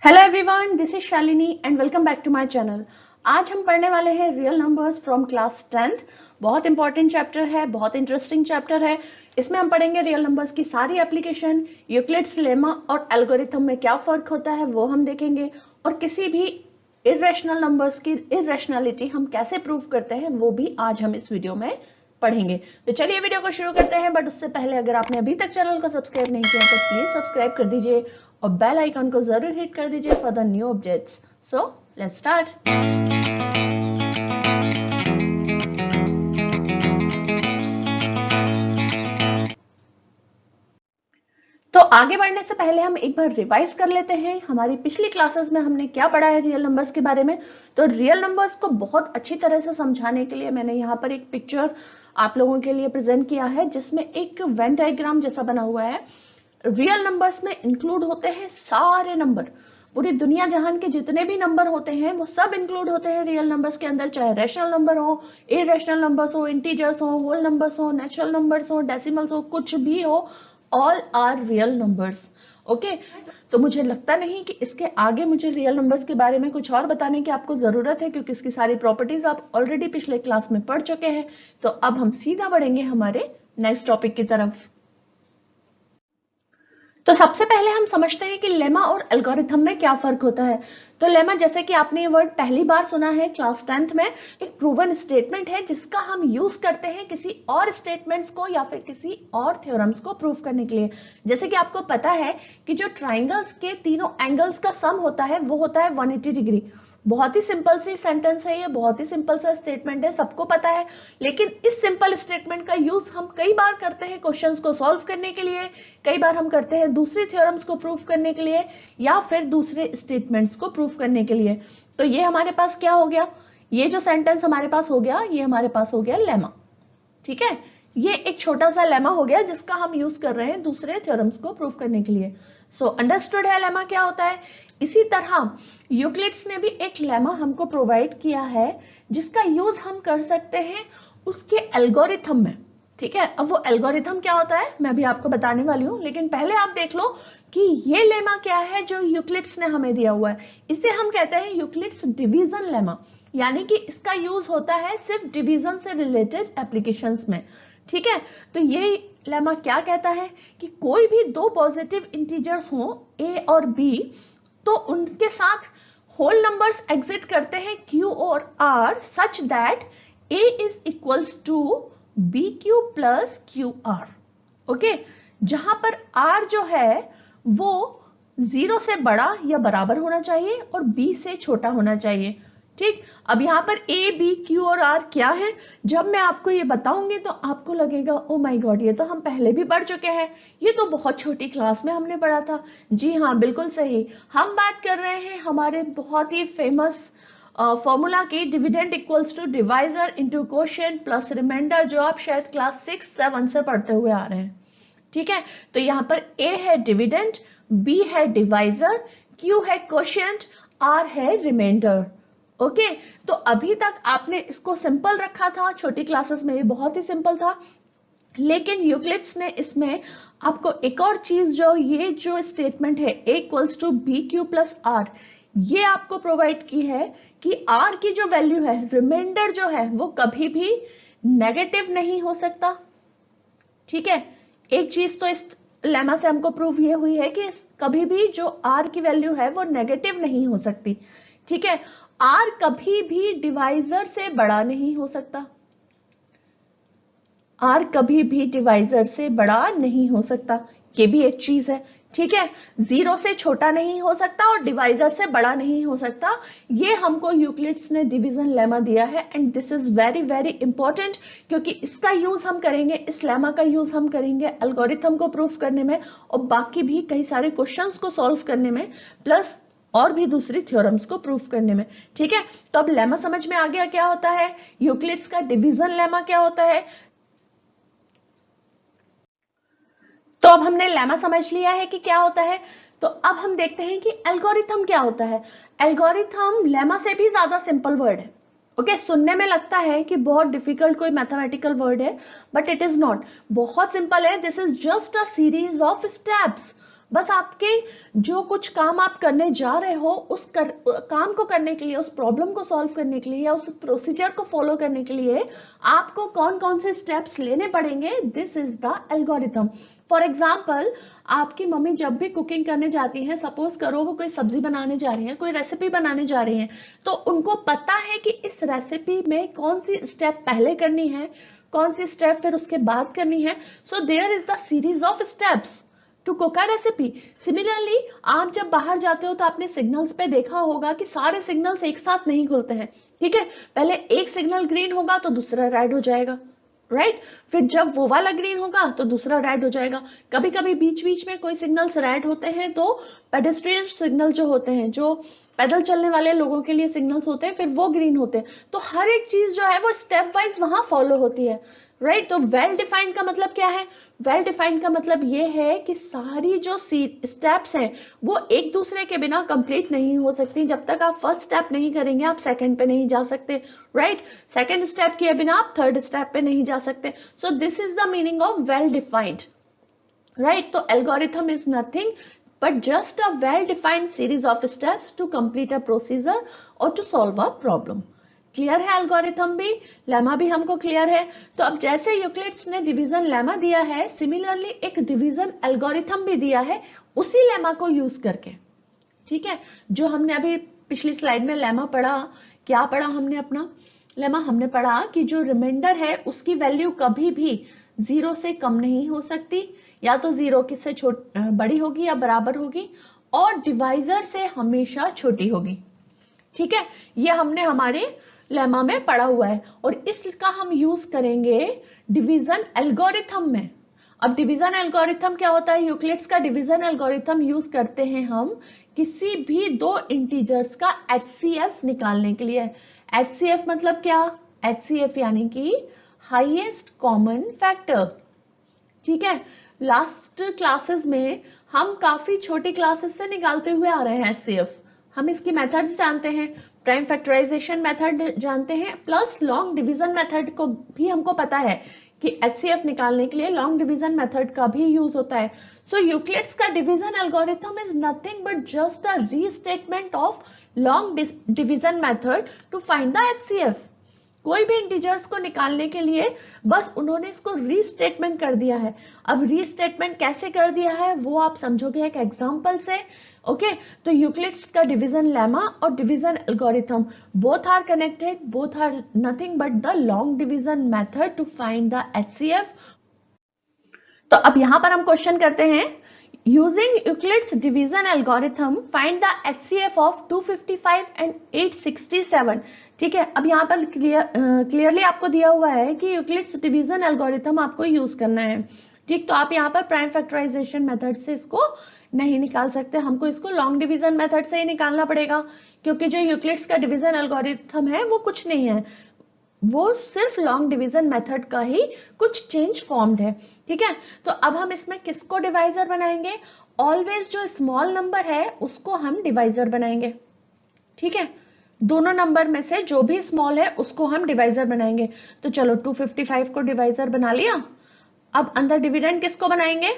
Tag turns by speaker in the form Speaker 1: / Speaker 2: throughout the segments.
Speaker 1: Hello everyone, this is Shalini and welcome back to my channel. आज हम पढ़ने वाले हैं real numbers from class 10th। बहुत इंपॉर्टेंट चैप्टर है, बहुत इंटरेस्टिंग चैप्टर है। इसमें हम पढ़ेंगे रियल नंबर्स की सारी एप्लीकेशन, यूक्लिड्स लेमा और एल्गोरिथम में क्या फर्क होता है वो हम देखेंगे, और किसी भी इरेशनल नंबर्स की इरेशनलिटी हम कैसे प्रूव करते हैं वो भी आज हम इस वीडियो में पढ़ेंगे। तो चलिए वीडियो को शुरू करते हैं, बट उससे पहले अगर आपने अभी तक चैनल को सब्सक्राइब नहीं किया तो प्लीज सब्सक्राइब कर दीजिए और बेल आइकन को जरूर हिट कर दीजिए for the new updates. So let's start. तो आगे बढ़ने से पहले हम एक बार रिवाइज कर लेते हैं हमारी पिछली क्लासेस में हमने क्या पढ़ा है रियल नंबर्स के बारे में। तो रियल नंबर्स को बहुत अच्छी तरह से समझाने के लिए मैंने यहाँ पर एक पिक्चर आप लोगों के लिए प्रेजेंट किया है, जिसमें एक वेन डायग्राम जैसा बना हुआ है। रियल नंबर्स में इंक्लूड होते हैं सारे नंबर, पूरी दुनिया जहान के जितने भी नंबर होते हैं वो सब इंक्लूड होते हैं रियल नंबर्स के अंदर, चाहे रैशनल नंबर हो, इरेशनल नंबर्स हो, इंटीजर्स हो, होल नंबर्स हो, नेचुरल नंबर्स हो, डेसिमल्स हो, कुछ भी हो, all are real numbers. Okay, तो मुझे लगता नहीं कि इसके आगे मुझे रियल नंबर्स के बारे में कुछ और बताने की आपको जरूरत है, क्योंकि इसकी सारी प्रॉपर्टीज आप ऑलरेडी पिछले क्लास में पढ़ चुके हैं। तो अब हम सीधा बढ़ेंगे हमारे नेक्स्ट टॉपिक की तरफ। तो सबसे पहले हम समझते हैं कि लेमा और एल्गोरिथम में क्या फर्क होता है। तो लेमा, जैसे कि आपने ये वर्ड पहली बार सुना है क्लास 10th में, एक प्रूवन स्टेटमेंट है जिसका हम यूज करते हैं किसी और स्टेटमेंट्स को या फिर किसी और थ्योरम्स को प्रूव करने के लिए। जैसे कि आपको पता है कि जो ट्राइंगल्स के तीनों एंगल्स का सम होता है वो होता है 180 डिग्री। बहुत ही सिंपल सी सेंटेंस है ये, बहुत ही सिंपल सा स्टेटमेंट है, सबको पता है। लेकिन इस सिंपल स्टेटमेंट का यूज हम कई बार करते हैं क्वेश्चंस को सॉल्व करने के लिए, कई बार हम करते हैं दूसरी थ्योरम्स को प्रूव करने के लिए या फिर दूसरे स्टेटमेंट्स को प्रूव करने के लिए। तो ये हमारे पास क्या हो गया, ये जो सेंटेंस हमारे पास हो गया, ये हमारे पास हो गया लेमा। ठीक है, ये एक छोटा सा लेमा हो गया जिसका हम यूज कर रहे हैं दूसरे थ्योरम्स को प्रूव करने के लिए। सो अंडरस्टूड है लेमा क्या होता है। इसी तरह यूक्लिड्स ने भी एक लेमा हमको प्रोवाइड किया है जिसका यूज हम कर सकते हैं उसके एल्गोरिथम में। ठीक है, अब वो एल्गोरिथम क्या होता है मैं भी आपको बताने वाली हूं, लेकिन पहले आप देख लो कि ये लेमा क्या है जो यूक्लिड्स ने हमें दिया हुआ है। इसे हम कहते हैं यूक्लिड्स डिवीजन लेमा, यानी कि इसका यूज होता है सिर्फ डिवीजन से रिलेटेड एप्लीकेशंस में। ठीक है, तो ये लेमा क्या कहता है कि कोई भी दो पॉजिटिव इंटीजर्स हो a और b, तो उनके साथ होल नंबर्स एग्जिट करते हैं q और r such that a is equals to bq plus qr। Okay, जहां पर r जो है वो 0 से बड़ा या बराबर होना चाहिए और b से छोटा होना चाहिए। ठीक, अब यहाँ पर a, b, q और r क्या है, जब मैं आपको ये बताऊंगी तो आपको लगेगा ओ माय गॉड, ये तो हम पहले भी पढ़ चुके हैं, ये तो बहुत छोटी क्लास में हमने पढ़ा था। जी हाँ, बिल्कुल सही, हम बात कर रहे हैं हमारे बहुत ही फेमस फॉर्मूला की, dividend equals to divisor into quotient plus remainder, जो आप शायद क्लास 6-7 से पढ़ते हुए आ रहे हैं। ठीक है, तो यहाँ पर a है डिविडेंड, b है डिवाइजर, q है कोशिएंट, r है रिमाइंडर। ओके, तो अभी तक आपने इसको सिंपल रखा था, छोटी क्लासेस में ये बहुत ही सिंपल था, लेकिन यूक्लिड्स ने इसमें आपको एक और चीज, जो ये जो स्टेटमेंट है a equals to b q plus r, ये आपको प्रोवाइड की है कि r की जो वैल्यू है, रिमाइंडर जो है, वो कभी भी नेगेटिव नहीं हो सकता। ठीक है, एक चीज तो इस लेमा से हमको प्रूव ये हुई है कि कभी भी जो r की वैल्यू है वो नेगेटिव नहीं हो सकती। ठीक है, r कभी भी डिवाइजर से बड़ा नहीं हो सकता, r कभी भी डिवाइजर से बड़ा नहीं हो सकता, ये भी एक चीज है। ठीक है, 0 से छोटा नहीं हो सकता और डिवाइजर से बड़ा नहीं हो सकता, ये हमको यूक्लिड्स ने डिवीजन लेमा दिया है, and this is very very important, क्योंकि इसका यूज हम करेंगे, इस लेमा का यूज हम करेंगे एल्गोरिथम को प्रूफ करने में और बाकी भी कई सारे क्वेश्चंस को सॉल्व करने में, प्लस और भी दूसरी थ्योरम्स को प्रूफ करने में। ठीक है, तो अब लेमा समझ में आ गया क्या होता है, यूक्लिड्स का डिवीजन लेमा क्या होता है। तो अब हमने लेमा समझ लिया है कि क्या होता है, तो अब हम देखते हैं कि एल्गोरिथम क्या होता है। एल्गोरिथम लेमा से भी ज्यादा सिंपल वर्ड है। ओके, सुनने में लगता है कि बहुत डिफिकल्ट कोई मैथमेटिकल वर्ड है, बट इट इज नॉट, बहुत सिंपल है। This is just a series of steps, बस आपके जो कुछ काम आप करने जा रहे हो काम को करने के लिए, उस प्रॉब्लम को सॉल्व करने के लिए या उस प्रोसीजर को फॉलो करने के लिए आपको कौन कौन से स्टेप्स लेने पड़ेंगे, this is the algorithm. For example, आपकी मम्मी जब भी कुकिंग करने जाती हैं, सपोज करो वो कोई सब्जी बनाने जा रही है, कोई रेसिपी बनाने जा रही है, तो उनको पता है कि इस रेसिपी में कौन सी स्टेप पहले करनी है, कौन सी स्टेप फिर उसके बाद करनी है। So there is the series of steps to cook a recipe. Similarly, आप जब बाहर जाते हो तो आपने सिग्नल्स पे देखा होगा कि सारे सिग्नल्स एक साथ नहीं खुलते हैं, ठीक है। पहले एक सिग्नल ग्रीन होगा तो दूसरा रेड हो जाएगा, राइट। फिर जब वो वाला ग्रीन होगा तो दूसरा रेड हो जाएगा। कभी कभी बीच बीच में कोई सिग्नल्स रेड होते हैं तो पेडेस्ट्रियन सिग्नल जो होते हैं, जो पैदल चलने वाले लोगों के लिए सिग्नल्स होते हैं, फिर वो ग्रीन होते हैं। तो हर एक चीज जो है वो स्टेप वाइज वहां फॉलो होती है, राइट। तो वेल डिफाइंड का मतलब क्या है? वेल डिफाइंड का मतलब ये है कि सारी जो स्टेप्स हैं वो एक दूसरे के बिना कंप्लीट नहीं हो सकती। जब तक आप फर्स्ट स्टेप नहीं करेंगे आप सेकंड पे नहीं जा सकते, राइट। सेकंड स्टेप किए बिना आप थर्ड स्टेप पे नहीं जा सकते। So this is the meaning of well defined, right. तो algorithm is nothing but just a well-defined series of steps to complete a procedure or to solve a problem. Clear है? Algorithm भी, lemma भी हमको clear है। तो अब जैसे Euclid's ने डिवीजन लेमा दिया है, सिमिलरली एक डिवीजन एल्गोरिथम भी दिया है उसी लेमा को यूज करके, ठीक है। जो हमने अभी पिछली स्लाइड में लेमा पढ़ा, क्या पढ़ा हमने? अपना लेमा हमने पढ़ा कि जो रिमाइंडर है उसकी वैल्यू कभी भी 0 से कम नहीं हो सकती, या तो 0 से बड़ी होगी या बराबर होगी, और डिवाइजर से हमेशा छोटी होगी, ठीक है। ये हमने हमारे लेमा में पढ़ा हुआ है और इसका हम यूज करेंगे डिवीजन एल्गोरिथम में। अब डिवीजन एल्गोरिथम क्या होता है? यूक्लिड्स का डिवीजन एल्गोरिथम यूज करते हैं हम किसी भी दो इंटीजर्स का HCF निकालने के लिए। HCF मतलब क्या? HCF यानी कि हाईएस्ट कॉमन फैक्टर, ठीक है। लास्ट क्लासेस में हम काफी छोटी क्लासेस से निकालते हुए आ रहे हैं HCF। हम इसकी मेथड्स जानते हैं, प्राइम फैक्टराइजेशन मेथड जानते हैं, प्लस लॉन्ग डिवीजन मेथड को भी हमको पता है कि HCF निकालने के लिए लॉन्ग डिवीजन मेथड का भी यूज होता है। सो यूक्लिड्स का division algorithm is nothing but just a restatement of long division method to find the HCF। कोई भी इंटीजर्स को निकालने के लिए बस उन्होंने इसको रीस्टेटमेंट कर दिया है। अब रीस्टेटमेंट कैसे कर दिया है वो आप समझोगे एक एग्जांपल से, ओके। तो यूक्लिड्स का डिवीजन लेमा और division algorithm both are connected, both are nothing but the long division method to find the HCF। तो अब यहां पर हम क्वेश्चन करते हैं, using Euclid's division algorithm find the HCF of 255 and 867, ठीक है। अब यहाँ पर क्लियरली आपको दिया हुआ है कि यूक्लिड्स डिवीजन एल्गोरिथम आपको यूज करना है, ठीक। तो आप यहाँ पर प्राइम फैक्टराइजेशन मेथड से इसको नहीं निकाल सकते, हमको इसको लॉन्ग डिवीजन मेथड से ही निकालना पड़ेगा, क्योंकि जो यूक्लिड्स का डिवीजन एल्गोरिथम है वो कुछ नहीं है, वो सिर्फ लॉन्ग डिवीजन मेथड का ही कुछ चेंज फॉर्म्ड है, ठीक है। तो अब हम इसमें किसको डिवाइजर बनाएंगे? ऑलवेज जो स्मॉल नंबर है उसको हम डिवाइजर बनाएंगे, ठीक है। दोनों नंबर में से जो भी स्मॉल है उसको हम डिवाइजर बनाएंगे। तो चलो 255 को डिवाइजर बना लिया। अब अंदर डिविडेंड किसको बनाएंगे?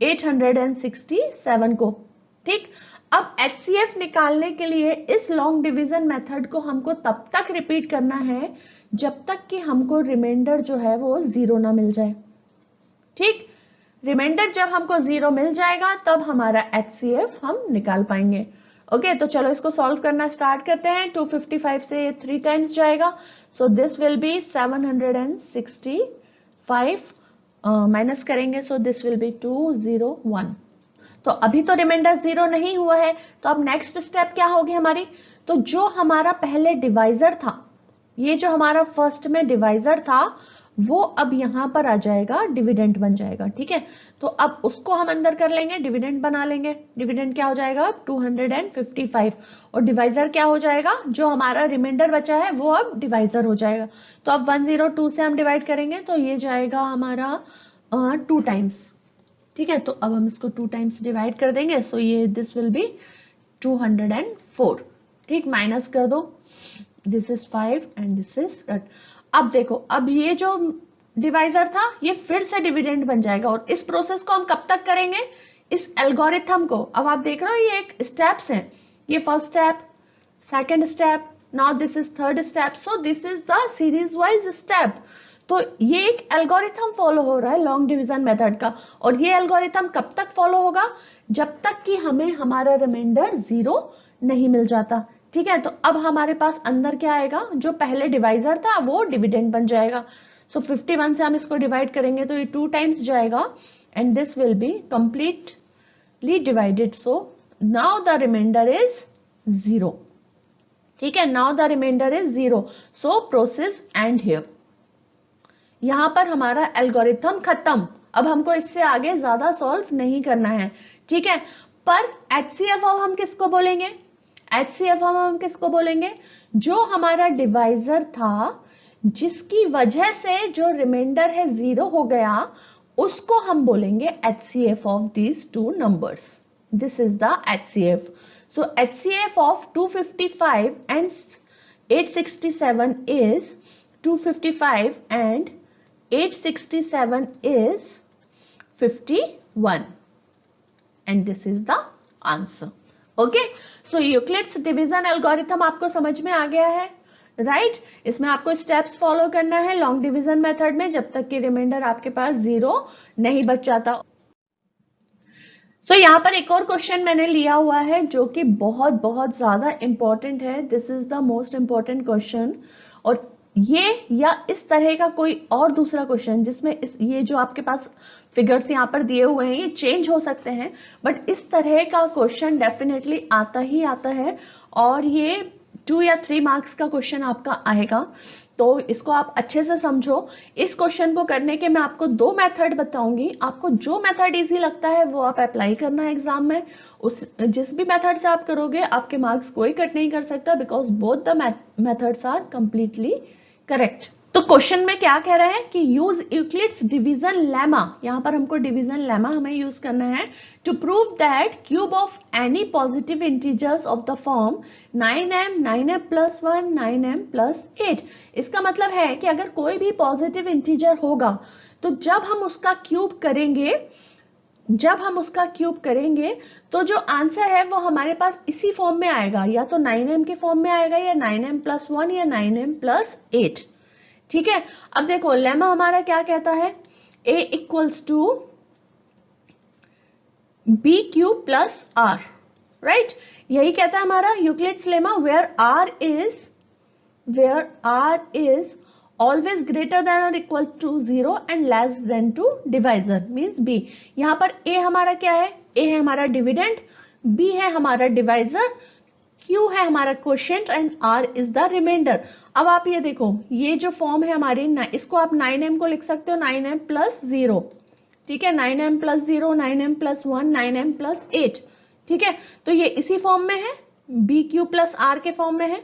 Speaker 1: 867 को, ठीक। अब HCF निकालने के लिए इस लॉन्ग डिवीजन मेथड को हमको तब तक रिपीट करना है जब तक कि हमको रिमाइंडर जो है वो 0 ना मिल जाए, ठीक। रिमाइंडर जब हमको 0 मिल जाएगा तब हमारा HCF हम निकाल पाएंगे, ओके। तो चलो इसको सॉल्व करना स्टार्ट करते हैं। 255 से 3 टाइम्स जाएगा, सो दिस विल बी 765, माइनस करेंगे, सो दिस विल बी 201। तो अभी तो रिमाइंडर 0 नहीं हुआ है, तो अब नेक्स्ट स्टेप क्या होगी हमारी? तो जो हमारा पहले डिवाइजर था, ये जो हमारा फर्स्ट में डिवाइजर था वो अब यहां पर आ जाएगा, डिविडेंड बन जाएगा, ठीक है। तो अब उसको हम अंदर कर लेंगे, डिविडेंड बना लेंगे। डिविडेंड क्या हो जाएगा? 255, और डिवाइजर क्या हो जाएगा? जो हमारा रिमाइंडर बचा है वो अब डिवाइजर हो जाएगा। तो अब 102 से हम डिवाइड करेंगे तो ये जाएगा हमारा 2 टाइम्स, ठीक है। तो अब हम इसको 2 टाइम्स डिवाइड कर देंगे, सो ये दिस विल बी 204, ठीक। माइनस कर दो, this is 5 and this is 8। अब देखो, अब ये जो डिवाइजर था ये फिर से डिविडेंड बन जाएगा, और इस प्रोसेस को हम कब तक करेंगे? इस एल्गोरिथम को, अब आप देख रहे हो ये एक स्टेप्स हैं, ये first step, second step, now this is third step, so this is the series wise step. तो ये एक एल्गोरिथम फॉलो हो रहा है लॉन्ग डिवीजन मेथड का, और ये एल्गोरिथम कब तक फॉलो होगा, जब तक कि हमें हमारा रिमाइंडर 0 नहीं मिल जाता। ठीक है, तो अब हमारे पास अंदर क्या आएगा, जो पहले डिवाइजर था वो डिविडेंड बन जाएगा। सो 51 से हम इसको डिवाइड करेंगे तो ये 2 टाइम्स जाएगा and this will be completely divided, so now the remainder is 0। ठीक है, now the remainder is 0, so process end here. यहां पर हमारा एल्गोरिथम खत्म, अब हमको इससे आगे ज्यादा सॉल्व नहीं करना है। ठीक है, पर HCF हम किसको बोलेंगे, HCF हम किसको बोलेंगे, जो हमारा डिवाइजर था जिसकी वजह से जो रिमाइंडर है 0 हो गया, उसको हम बोलेंगे HCF of these two numbers. This is the HCF। So HCF of 255 and 867 is 255 and 867 is 51 and this is the answer. Okay, so Euclid's division algorithm आपको समझ में आ गया है, राइट? इसमें आपको स्टेप्स फॉलो करना है लॉन्ग डिवीजन मेथड में जब तक कि रिमाइंडर आपके पास 0 नहीं बच जाता। सो यहाँ पर एक और क्वेश्चन मैंने लिया हुआ है जो कि बहुत बहुत ज्यादा इंपॉर्टेंट है। This is the most important question, और ये या इस तरह का कोई और दूसरा क्वेश्चन जिसमें ये जो आपके पास फिगर्स यहाँ पर दिए हुए हैं ये चेंज हो सकते हैं, बट इस तरह का क्वेश्चन डेफिनेटली आता ही आता है, और ये 2 या 3 मार्क्स का क्वेश्चन आपका आएगा। तो इसको आप अच्छे से समझो। इस क्वेश्चन को करने के मैं आपको 2 मेथड बताऊंगी, आपको जो मेथड इजी लगता है वो आप अप्लाई करना है एग्जाम में। जिस भी मेथड से आप करोगे आपके मार्क्स कोई कट नहीं कर सकता, because both the methods are completely correct. तो क्वेश्चन में क्या कह रहा है कि यूज यूक्लिड्स डिवीजन लेमा, यहां पर हमको डिवीजन लेमा हमें यूज करना है to prove that cube of any positive integers of the form 9m 9m plus 1 9m plus 8। इसका मतलब है कि अगर कोई भी पॉजिटिव इंटीजर होगा तो जब हम उसका क्यूब करेंगे तो जो आंसर है वो हमारे पास इसी फॉर्म में आएगा, या तो 9m के फॉर्म में आएगा, या 9m plus 1 या 9m plus 8। ठीक है, अब देखो लेमा हमारा क्या कहता है, a equals to b cube plus r, right? यही कहता है हमारा Euclid's lemma, where r is always greater than or equal to 0 and less than to divisor means b। यहां पर a हमारा क्या है, a है हमारा डिविडेंड, b है हमारा डिवाइजर, q है हमारा quotient and r is the remainder. अब आप ये देखो, ये जो फॉर्म है हमारी, इसको आप 9m को लिख सकते हो 9m प्लस 0, ठीक है, 9m plus 0 9m plus 1 9m plus 8। ठीक है, तो ये इसी फॉर्म में है, b क्यू प्लस r के फॉर्म में है,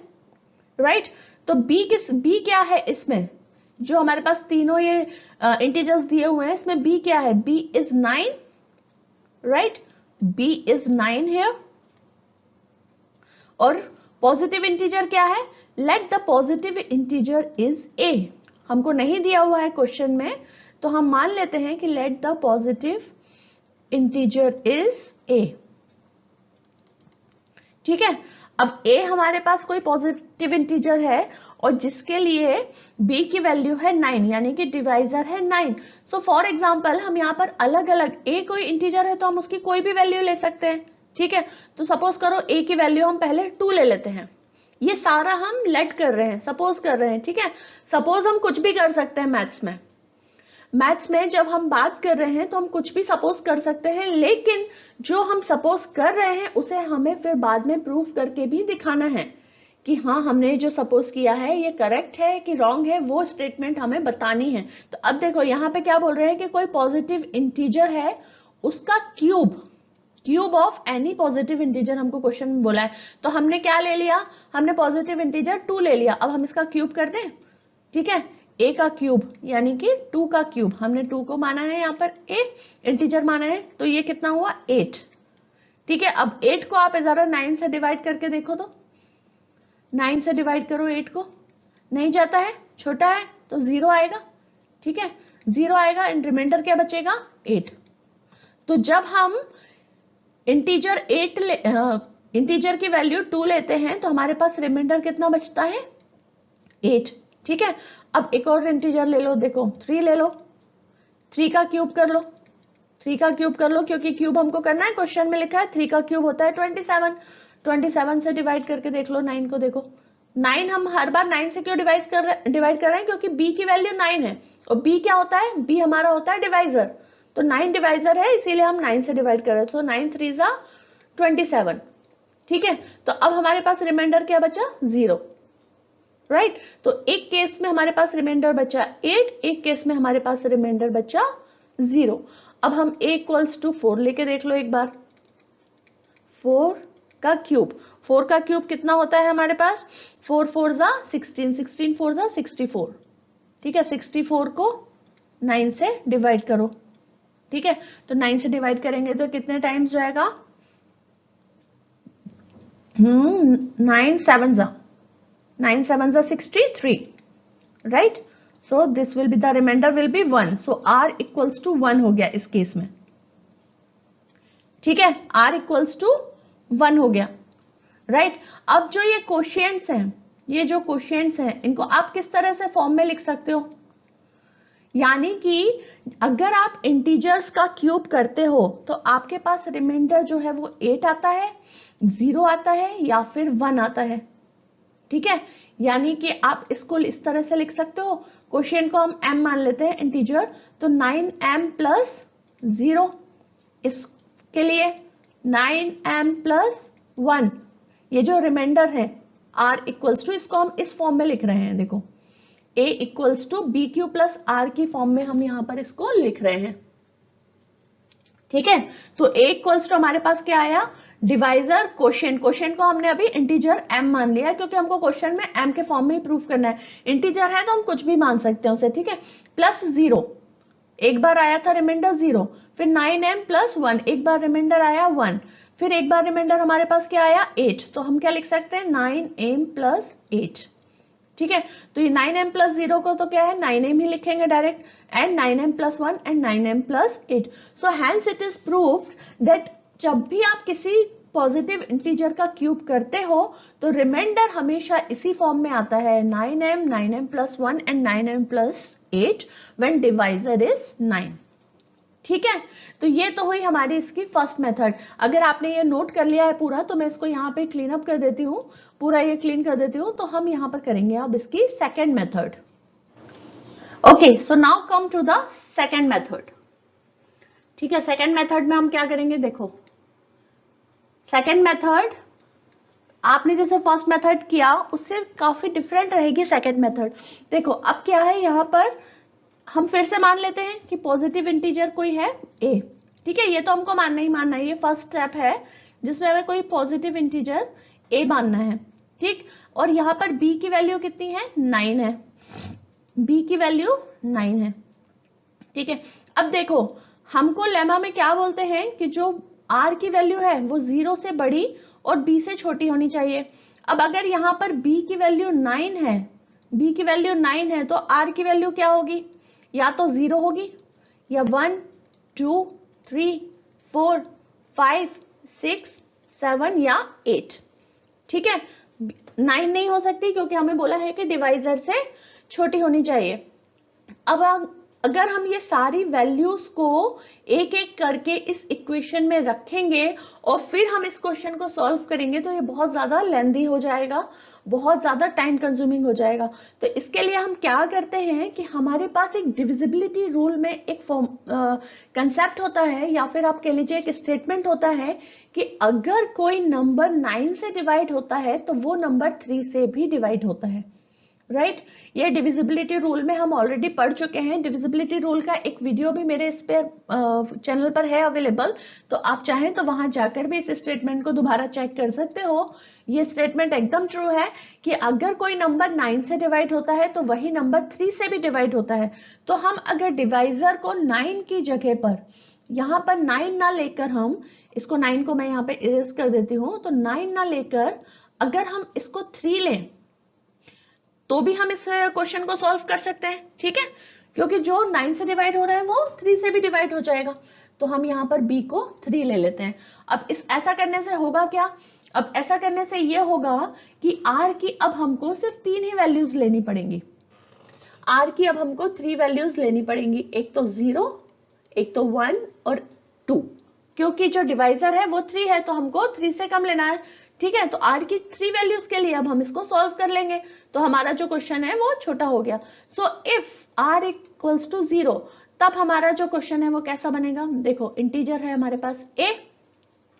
Speaker 1: राइट? तो b क्या है इसमें, जो हमारे पास तीनों ये इंटीजर्स दिए हुए हैं, इसमें b क्या है, b is 9, right? b is 9 here. और पॉजिटिव इंटीजर क्या है, let the positive integer is a। हमको नहीं दिया हुआ है क्वेश्चन में, तो हम मान लेते हैं कि let the positive integer is a। ठीक है, अब a हमारे पास कोई पॉजिटिव इंटीजर है और जिसके लिए b की वैल्यू है 9, यानी कि डिवाइजर है 9। सो फॉर एग्जांपल हम यहाँ पर अलग अलग, a कोई इंटीजर है तो हम उसकी कोई भी वैल्यू ले सकते हैं। ठीक है, तो सपोज करो a की वैल्यू हम पहले 2 ले लेते हैं, ये सारा हम लेट कर रहे हैं, सपोज कर रहे हैं। ठीक है, सपोज हम कुछ भी कर सकते हैं मैथ्स में जब हम बात कर रहे हैं तो हम कुछ भी सपोज कर सकते हैं, लेकिन जो हम सपोज कर रहे हैं उसे हमें फिर बाद में प्रूफ करके भी दिखाना है कि हाँ हमने जो सपोज किया है ये करेक्ट है कि रॉन्ग है, वो स्टेटमेंट हमें बतानी है। तो अब देखो यहाँ पे क्या बोल रहे हैं कि कोई पॉजिटिव इंटीजर है, उसका cube of any positive integer हमको क्वेश्चन में बोला है। तो हमने क्या ले लिया, हमने पॉजिटिव इंटीजर 2 ले लिया। अब हम इसका क्यूब कर दें, ठीक है, a का क्यूब यानी कि 2 का क्यूब, हमने 2 को माना है, यहाँ पर a इंटीजर माना है, तो ये कितना हुआ 8। ठीक है, अब 8 को आप जरा 9 से डिवाइड करके देखो, तो 9 से डिवाइड करो 8 को, नहीं जाता है, छोटा है तो 0 आएगा। ठीक है, 0 आएगा एंड रिमाइंडर क्या बचेगा 8। तो जब हम इंटीजर इंटीजर की वैल्यू 2 लेते हैं तो हमारे पास रिमाइंडर कितना बचता है 8। ठीक है, अब एक और इंटीजर ले लो, देखो 3 ले लो, 3 का क्यूब कर लो, 3 का क्यूब कर लो, क्योंकि क्यूब हमको करना है, क्वेश्चन में लिखा है 3 का क्यूब होता है 27। 27 से डिवाइड करके देख लो 9 को, देखो 9 हम हर बार 9 से क्यों डिवाइड कर रहे हैं, क्योंकि b की वैल्यू 9 है और b क्या होता है, b हमारा होता है डिवाइजर, तो 9 डिवाइजर है इसीलिए हम 9 से डिवाइड कर रहे हैं, तो 9 3 27। ठीक है, तो अब हमारे पास रिमाइंडर क्या बचा 0, राइट। तो एक केस में हमारे पास रिमाइंडर बचा 8, एक केस में हमारे पास रिमाइंडर बचा 0। अब हम a इक्वल्स टू 4 लेके देख लो एक बार, 4 का क्यूब, 4 का क्यूब कितना होता है हमारे पास, 4 4 16, 16 4 64। ठीक है, 64 को 9 से डिवाइड करो। ठीक है, तो 9 से डिवाइड करेंगे तो कितने टाइम्स जाएगा, 9 7 63, right. So this will be the remainder will be 1, सो r इक्वल्स टू 1 हो गया इस केस में। ठीक है, r इक्वल्स टू 1 हो गया, राइट। अब जो ये कोशिएंट्स हैं, ये जो कोशिएंट्स हैं इनको आप किस तरह से फॉर्म में लिख सकते हो, यानी कि अगर आप इंटीजर्स का क्यूब करते हो तो आपके पास रिमाइंडर जो है वो 8 आता है, 0 आता है या फिर 1 आता है। ठीक है, यानी कि आप इसको इस तरह से लिख सकते हो, क्वोशिएंट को हम m मान लेते हैं इंटीजर, तो 9m प्लस 0, इसके लिए 9m प्लस 1, ये जो रिमाइंडर है r इक्वल्स टू, इसको हम इस फॉर्म में लिख रहे हैं, देखो a equals to b q plus r की फॉर्म में हम यहां पर इसको लिख रहे हैं। ठीक है, तो a इक्वल्स टू हमारे पास क्या आया, डिवाइजर कोशिएंट, कोशिएंट को हमने अभी इंटीजर m मान लिया क्योंकि हमको क्वेश्चन में m के फॉर्म में ही प्रूफ करना है, इंटीजर है तो हम कुछ भी मान सकते हैं उसे। ठीक है, प्लस 0, एक बार आया था रिमाइंडर 0, फिर 9m प्लस 1, एक बार रिमाइंडर आया 1, फिर एक बार रिमाइंडर हमारे पास क्या आया 8, तो हम क्या लिख सकते हैं 9m प्लस 8। ठीक है, तो ये 9m प्लस 0 को तो क्या है 9m ही लिखेंगे direct, and 9m plus 1 and 9m plus 8। So hence it is proved that जब भी आप किसी पॉजिटिव इंटीजर का क्यूब करते हो तो रिमाइंडर हमेशा इसी फॉर्म में आता है, 9m, 9m plus 1 and 9m plus 8 when divisor is 9। ठीक है, तो ये तो हुई हमारी इसकी फर्स्ट मेथड। अगर आपने ये नोट कर लिया है पूरा तो मैं इसको यहाँ पे क्लीन अप कर देती हूँ, पूरा ये क्लीन कर देती हूँ, तो हम यहाँ पर करेंगे अब इसकी second method. Okay, so now come to the second method. ठीक है, सेकेंड मेथड में हम क्या करेंगे, देखो सेकेंड मेथड आपने जैसे फर्स्ट मेथड किया उससे काफी डिफरेंट रहेगी सेकेंड मेथड। देखो अब क्या है, यहाँ पर हम फिर से मान लेते हैं कि पॉजिटिव इंटीजर कोई है a। ठीक है, ये तो हमको मानना ही मानना है, ये फर्स्ट स्टेप है जिसमें हमें कोई पॉजिटिव इंटीजर a मानना है। ठीक, और यहाँ पर b की वैल्यू कितनी है 9 है, b की वैल्यू 9 है। ठीक है, अब देखो हमको लेमा में क्या बोलते हैं कि जो r की वैल्यू है वो 0 से बड़ी और b से छोटी होनी चाहिए। अब अगर यहाँ पर b की वैल्यू 9 है, b की वैल्यू 9 है तो r की वैल्यू क्या होगी, या तो 0 होगी या 1 2 3 4 5 6 7 या 8। ठीक है, 9 नहीं हो सकती क्योंकि हमें बोला है कि डिवाइजर से छोटी होनी चाहिए। अब अगर हम ये सारी वैल्यूज को एक एक करके इस इक्वेशन में रखेंगे और फिर हम इस क्वेश्चन को सॉल्व करेंगे तो ये बहुत ज्यादा लेंदी हो जाएगा, बहुत ज्यादा टाइम कंज्यूमिंग हो जाएगा। तो इसके लिए हम क्या करते हैं कि हमारे पास एक डिविजिबिलिटी रूल में एक कंसेप्ट होता है, या फिर आप कह लीजिए एक स्टेटमेंट होता है कि अगर कोई नंबर 9 से डिवाइड होता है तो वो नंबर 3 से भी डिवाइड होता है, राइट। ये डिविजिबिलिटी रूल में हम ऑलरेडी पढ़ चुके हैं। डिविजिबिलिटी रूल का एक वीडियो भी मेरे इस पे चैनल पर है अवेलेबल, तो आप चाहें तो वहां जाकर भी इस स्टेटमेंट को दोबारा चेक कर सकते हो। ये स्टेटमेंट एकदम ट्रू है कि अगर कोई नंबर 9 से डिवाइड होता है तो वही नंबर 3 से भी डिवाइड होता है। तो हम अगर डिवाइजर को 9 की जगह पर यहाँ पर 9 ना लेकर, हम इसको 9 को मैं यहाँ पे इरेज कर देती हूँ, तो 9 ना लेकर अगर हम इसको 3 लें तो भी हम इस क्वेश्चन को सॉल्व कर सकते हैं। ठीक है, क्योंकि जो 9 से डिवाइड हो रहा है वो 3 से भी डिवाइड हो जाएगा। तो हम यहाँ पर b को 3 ले लेते हैं। अब ऐसा करने से होगा क्या, अब ऐसा करने से ये होगा कि r की अब हमको सिर्फ 3 ही वैल्यूज लेनी पड़ेंगी। r की अब हमको 3 वैल्यूज लेनी पड़ेंगी, एक तो 0, एक तो 1 और 2, क्योंकि जो डिवाइजर है वो 3 है तो हमको 3 से कम लेना है। ठीक है, तो r की 3 वैल्यूज के लिए अब हम इसको सॉल्व कर लेंगे, तो हमारा जो क्वेश्चन है वो छोटा हो गया। So if r equals to 0, तब हमारा जो क्वेश्चन है वो कैसा बनेगा, देखो इंटीजर है हमारे पास a,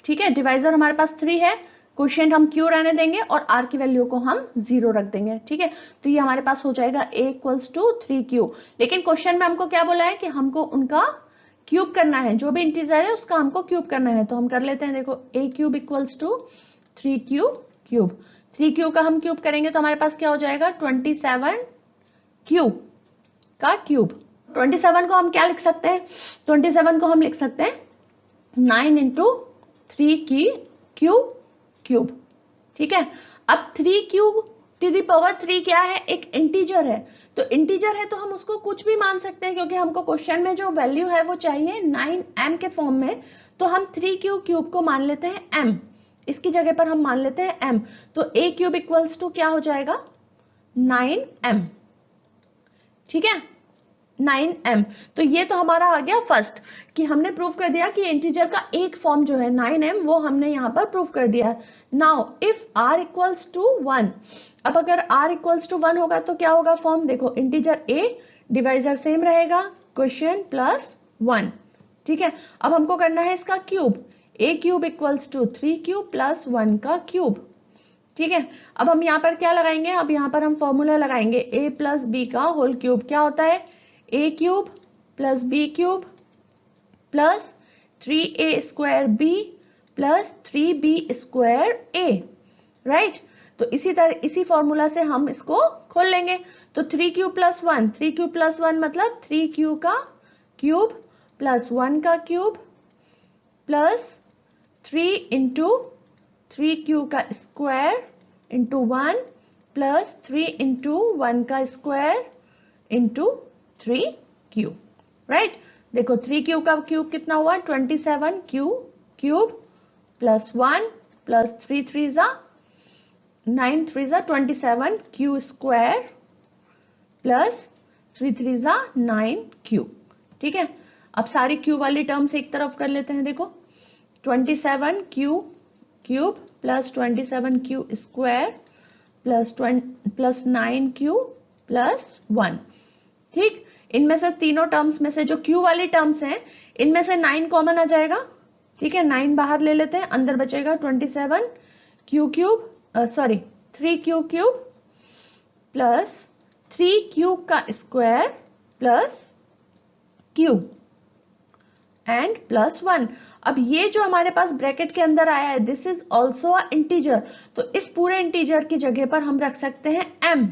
Speaker 1: ठीक है, डिवाइजर हमारे पास 3 है, क्वोशिएंट हम q रहने देंगे और r की वैल्यू को हम 0 रख देंगे। ठीक है, तो ये हमारे पास हो जाएगा a इक्वल्स टू 3q। लेकिन क्वेश्चन में हमको क्या बोला है कि हमको उनका क्यूब करना है, जो भी इंटीजर है उसका हमको क्यूब करना है, तो हम कर लेते हैं। देखो a cube equals to 3q cube, 3q का हम क्यूब करेंगे तो हमारे पास क्या हो जाएगा 27q का क्यूब। 27 को हम क्या लिख सकते हैं, 27 को हम लिख सकते हैं 9 इंटू 3q क्यूब। ठीक है, अब 3q टू द पावर 3 क्या है, एक इंटीजर है, तो इंटीजर है तो हम उसको कुछ भी मान सकते हैं, क्योंकि हमको क्वेश्चन में जो वैल्यू है वो चाहिए 9m के फॉर्म में, तो हम 3q क्यूब को मान लेते हैं m, इसकी जगह पर हम मान लेते हैं m, तो a क्यूब इक्वल्स टू क्या हो जाएगा 9m। ठीक है, 9m, तो ये तो हमारा आ गया फर्स्ट, कि हमने प्रूव कर दिया कि इंटीजर का एक फॉर्म जो है 9m वो हमने यहाँ पर प्रूव कर दिया है। Now if r equals to 1, अब अगर r इक्वल्स टू 1 होगा तो क्या होगा फॉर्म, देखो इंटीजर a, डिवाइजर सेम रहेगा, क्वोशिएंट प्लस 1। ठीक है, अब हमको करना है इसका cube, a cube equals to 3q plus 1 का क्यूब। ठीक है, अब हम यहाँ पर क्या लगाएंगे, अब यहाँ पर हम फॉर्मूला लगाएंगे a प्लस b का होल क्यूब, क्या होता है a cube plus b cube plus 3a square b plus 3b square a, right. तो इसी तरह इसी फॉर्मूला से हम इसको खोल लेंगे, तो 3q प्लस 1, 3q प्लस 1 मतलब 3q का क्यूब प्लस 1 का क्यूब प्लस 3 इंटू 3q का स्क्वायर इंटू 1 प्लस 3 इंटू 1 का स्क्वायर इंटू 3q, राइट। देखो 3q का क्यूब कितना हुआ 27q क्यूब प्लस 1 प्लस 3 3 जा 9 3 जा 27q स्क्वायर प्लस 3 3 जा 9q। ठीक है, अब सारी q वाली टर्म्स एक तरफ कर लेते हैं। देखो 27q cube plus 27q square plus 9q plus 1। ठीक, इनमें से तीनों टर्म्स में से जो q वाली टर्म्स हैं इनमें से 9 कॉमन आ जाएगा। ठीक है, 9 बाहर ले लेते हैं, अंदर बचेगा 27q cube 3q cube plus 3q का square plus q and plus 1। अब ये जो हमारे पास ब्रैकेट के अंदर आया है this is also a integer, तो इस पूरे इंटीजर की जगह पर हम रख सकते हैं m।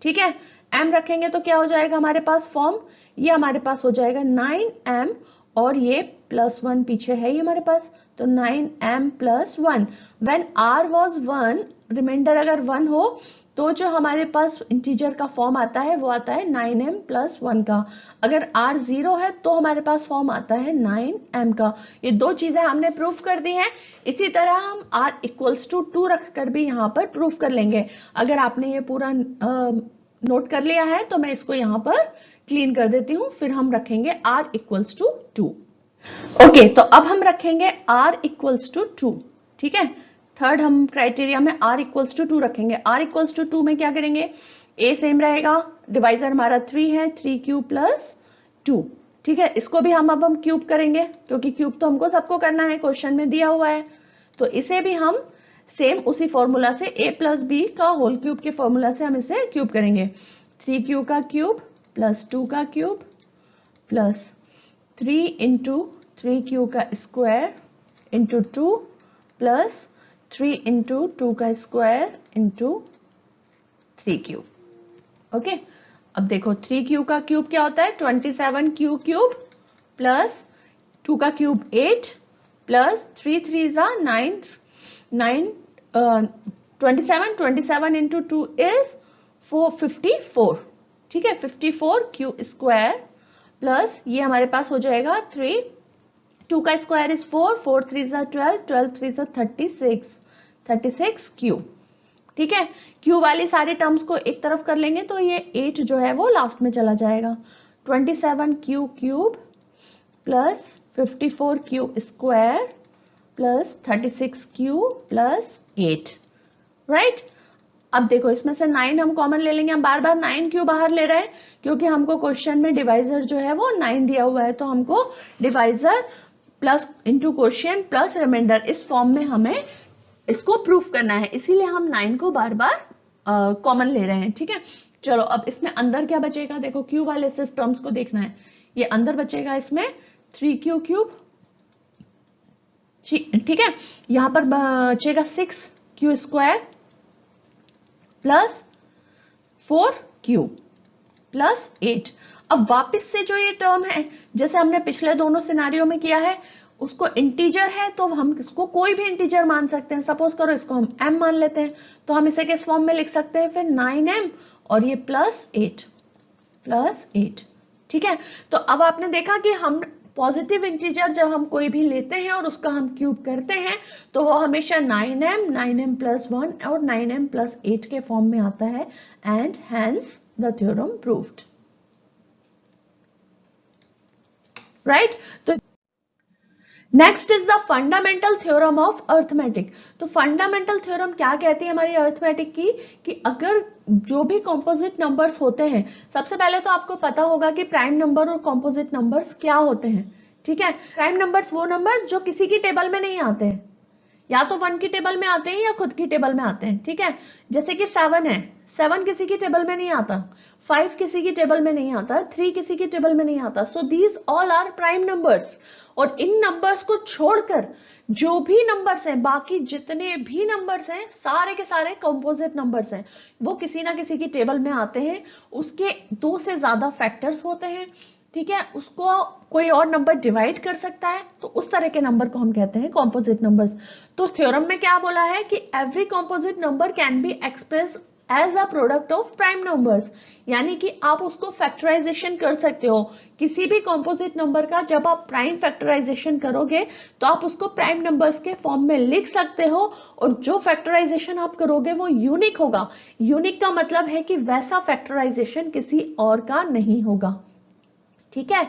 Speaker 1: ठीक है, m रखेंगे तो क्या हो जाएगा हमारे पास फॉर्म, ये हमारे पास हो जाएगा 9m और ये प्लस 1 पीछे है ही हमारे पास, तो 9m plus 1। When r was 1, remainder अगर 1 हो तो जो हमारे पास इंटीजर का फॉर्म आता है वो आता है 9m प्लस 1 का, अगर r 0 है तो हमारे पास फॉर्म आता है 9m का। ये दो चीजें हमने प्रूफ कर दी हैं। इसी तरह हम r इक्वल्स टू 2 रख कर भी यहाँ पर प्रूफ कर लेंगे। अगर आपने ये पूरा नोट कर लिया है तो मैं इसको यहाँ पर क्लीन कर देती हूँ, फिर हम रखेंगे r इक्वल्स टू 2। ओके, तो अब हम रखेंगे r इक्वल्स टू 2। ठीक है, थर्ड हम क्राइटेरिया में r इक्वल्स टू 2 रखेंगे। r इक्वल्स टू 2 में क्या करेंगे, a सेम रहेगा, डिवाइजर हमारा 3 है, 3q प्लस 2। ठीक है, इसको भी हम अब क्यूब करेंगे, क्योंकि क्यूब तो हमको सबको करना है, क्वेश्चन में दिया हुआ है। तो इसे भी हम सेम उसी फॉर्मूला से a प्लस b का होल क्यूब के फॉर्मूला से हम इसे क्यूब करेंगे। 3q का क्यूब प्लस 2 का क्यूब प्लस 3 इंटू 3q का स्क्वायर इंटू 2 प्लस 3 इंटू 2 का स्क्वायर इंटू 3q। ओके, अब देखो 3q का क्यूब क्या होता है 27q क्यूब प्लस 2 का क्यूब 8 प्लस 3 3 जा 9 27 इंटू 2 इज 454। ठीक है, 54q स्क्वायर प्लस ये हमारे पास हो जाएगा 3 2 का स्क्वायर इज 4, 4 3 जा 12, 12 3 जा 36, 36 क्यू। ठीक है, क्यू वाली सारी टर्म्स को एक तरफ कर लेंगे तो ये 8 जो है वो लास्ट में चला जाएगा। 27 Q cube plus 54 Q square plus 36 Q plus 8, right. अब देखो इसमें से 9 हम कॉमन ले लेंगे। हम बार बार 9 क्यों बाहर ले रहे हैं, क्योंकि हमको क्वेश्चन में डिवाइजर जो है वो 9 दिया हुआ है, तो हमको divisor plus into quotient plus remainder इस फॉर्म में हमें इसको प्रूफ करना है, इसीलिए हम 9 को बार बार कॉमन ले रहे हैं। ठीक है, चलो अब इसमें अंदर क्या बचेगा, देखो क्यू वाले सिर्फ टर्म्स को देखना है। ये अंदर बचेगा इसमें 3q क्यूब, ठीक है, यहां पर बचेगा 6q square plus 4q plus 8। अब वापस से जो ये टर्म है, जैसे हमने पिछले दोनों सिनारियो में किया है, उसको इंटीजर है तो हम इसको कोई भी इंटीजर मान सकते हैं। सपोज करो इसको हम m मान लेते हैं, तो हम इसे किस फॉर्म में लिख सकते हैं फिर 9m और ये प्लस 8। ठीक है, तो अब आपने देखा कि हम पॉजिटिव इंटीजर जब हम कोई भी लेते हैं और उसका हम क्यूब करते हैं तो वो हमेशा 9m प्लस 1 और 9m प्लस 8 के फॉर्म में आता है, and hence the theorem proved, right. तो next is the fundamental theorem of arithmetic. तो फंडामेंटल थ्योरम क्या कहती है हमारी अर्थमेटिक की, कि अगर जो भी कॉम्पोजिट नंबर्स होते हैं, सबसे पहले तो आपको पता होगा कि प्राइम नंबर और कॉम्पोजिट नंबर्स क्या होते हैं। ठीक है, प्राइम नंबर्स वो नंबर्स जो किसी की टेबल में नहीं आते हैं, या तो 1 की टेबल में आते हैं या खुद की टेबल में आते हैं। ठीक है, जैसे कि 7 है, 7 किसी की टेबल में नहीं आता, 5 किसी की टेबल में नहीं आता, 3 किसी की टेबल में नहीं आता। So these all are prime numbers. और इन नंबर्स को छोड़कर जो भी नंबर्स हैं, बाकी जितने भी नंबर्स हैं, सारे के सारे कंपोजिट नंबर्स हैं, वो किसी ना किसी की टेबल में आते हैं। उसके 2 से ज्यादा फैक्टर्स होते हैं। ठीक है, उसको कोई और नंबर डिवाइड कर सकता है, तो उस तरह के नंबर को हम कहते हैं कंपोजिट नंबर्स। तो थ्योरम में क्या बोला है कि every composite number can be express as a product of prime numbers, यानी कि आप उसको फैक्टराइजेशन कर सकते हो। किसी भी कंपोजिट नंबर का जब आप प्राइम फैक्टराइजेशन करोगे तो आप उसको प्राइम नंबर्स के फॉर्म में लिख सकते हो, और जो फैक्टराइजेशन आप करोगे वो यूनिक होगा। यूनिक का मतलब है कि वैसा फैक्टराइजेशन किसी और का नहीं होगा। ठीक है,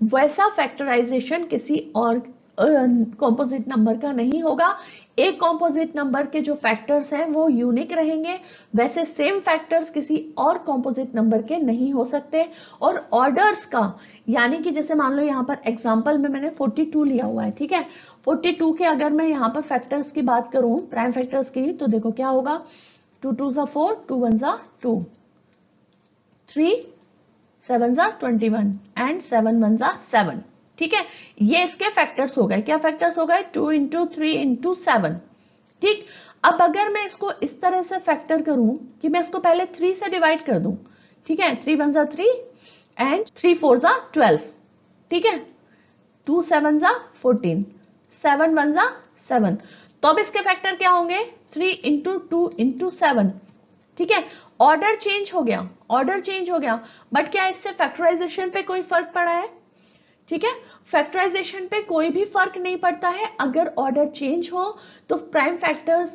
Speaker 1: वैसा फैक्टराइजेशन किसी और कंपोजिट नंबर का नहीं होगा। एक कंपोजिट नंबर के जो फैक्टर्स हैं वो यूनिक रहेंगे, वैसे सेम फैक्टर्स किसी और कंपोजिट नंबर के नहीं हो सकते। और ऑर्डर्स का, यानी कि जैसे मान लो यहाँ पर एग्जांपल में मैंने 42 लिया हुआ है। ठीक है, 42 के अगर मैं यहाँ पर फैक्टर्स की बात करूं, प्राइम फैक्टर्स की, तो देखो क्या होगा, 2 2 जा 4, 2 1 जा 2, 3 7 जा 21 एंड 7 1 जा 7। ठीक है, ये इसके फैक्टर्स हो गए। क्या फैक्टर्स हो गए, 2 इंटू 3 इंटू 7। ठीक, अब अगर मैं इसको इस तरह से फैक्टर करूं कि मैं इसको पहले 3 से डिवाइड कर दूं। ठीक है, 3 1 जा 3 एंड 3 4 जा 12। ठीक है, 2 7 जा 14, 7 1 जा 7। तो अब इसके फैक्टर क्या होंगे, 3 इंटू 2 इंटू 7। ठीक है, ऑर्डर चेंज हो गया, ऑर्डर चेंज हो गया, बट क्या इससे फैक्टराइजेशन पे कोई फर्क पड़ा है? ठीक है, फैक्टराइजेशन पे कोई भी फर्क नहीं पड़ता है। अगर ऑर्डर चेंज हो तो प्राइम फैक्टर्स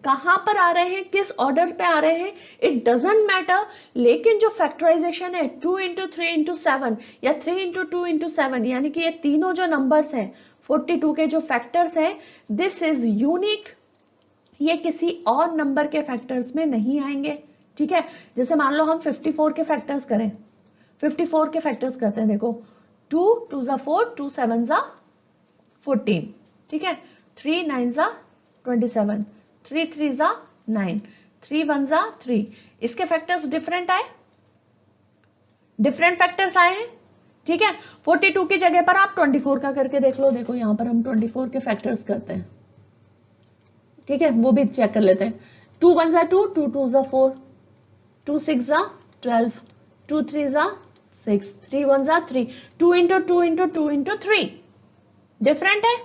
Speaker 1: कहां पर आ रहे हैं, किस ऑर्डर पे आ रहे हैं, इट डजंट मैटर। लेकिन जो फैक्टराइजेशन है 2 इंटू 3 इंटू 7 या 3 इंटू 2 इंटू 7, यानी कि ये तीनों जो नंबर्स हैं 42 के जो फैक्टर्स हैं, दिस इज यूनिक। ये किसी और नंबर के फैक्टर्स में नहीं आएंगे। ठीक है, जैसे मान लो हम 54 के फैक्टर्स करें, 54 के फैक्टर्स करते हैं। देखो 2 2 जा 4, 2 7 जा 14। ठीक है, 3 9 जा 27, 3 3 जा 9, 3 1 जा 3। इसके फैक्टर्स डिफरेंट आए, डिफरेंट फैक्टर्स आए हैं। ठीक है, 42 की जगह पर आप 24 का करके देख लो। देखो यहां पर हम 24 के फैक्टर्स करते हैं। ठीक है, वो भी चेक कर लेते हैं। 2 1 जा 2, 2 2 जा 4, 2 6 जा 12, 2 3 जा 6, 3 1 जा 3, 2 इंटू 2 इंटू 2 इंटू 3 डिफरेंट है।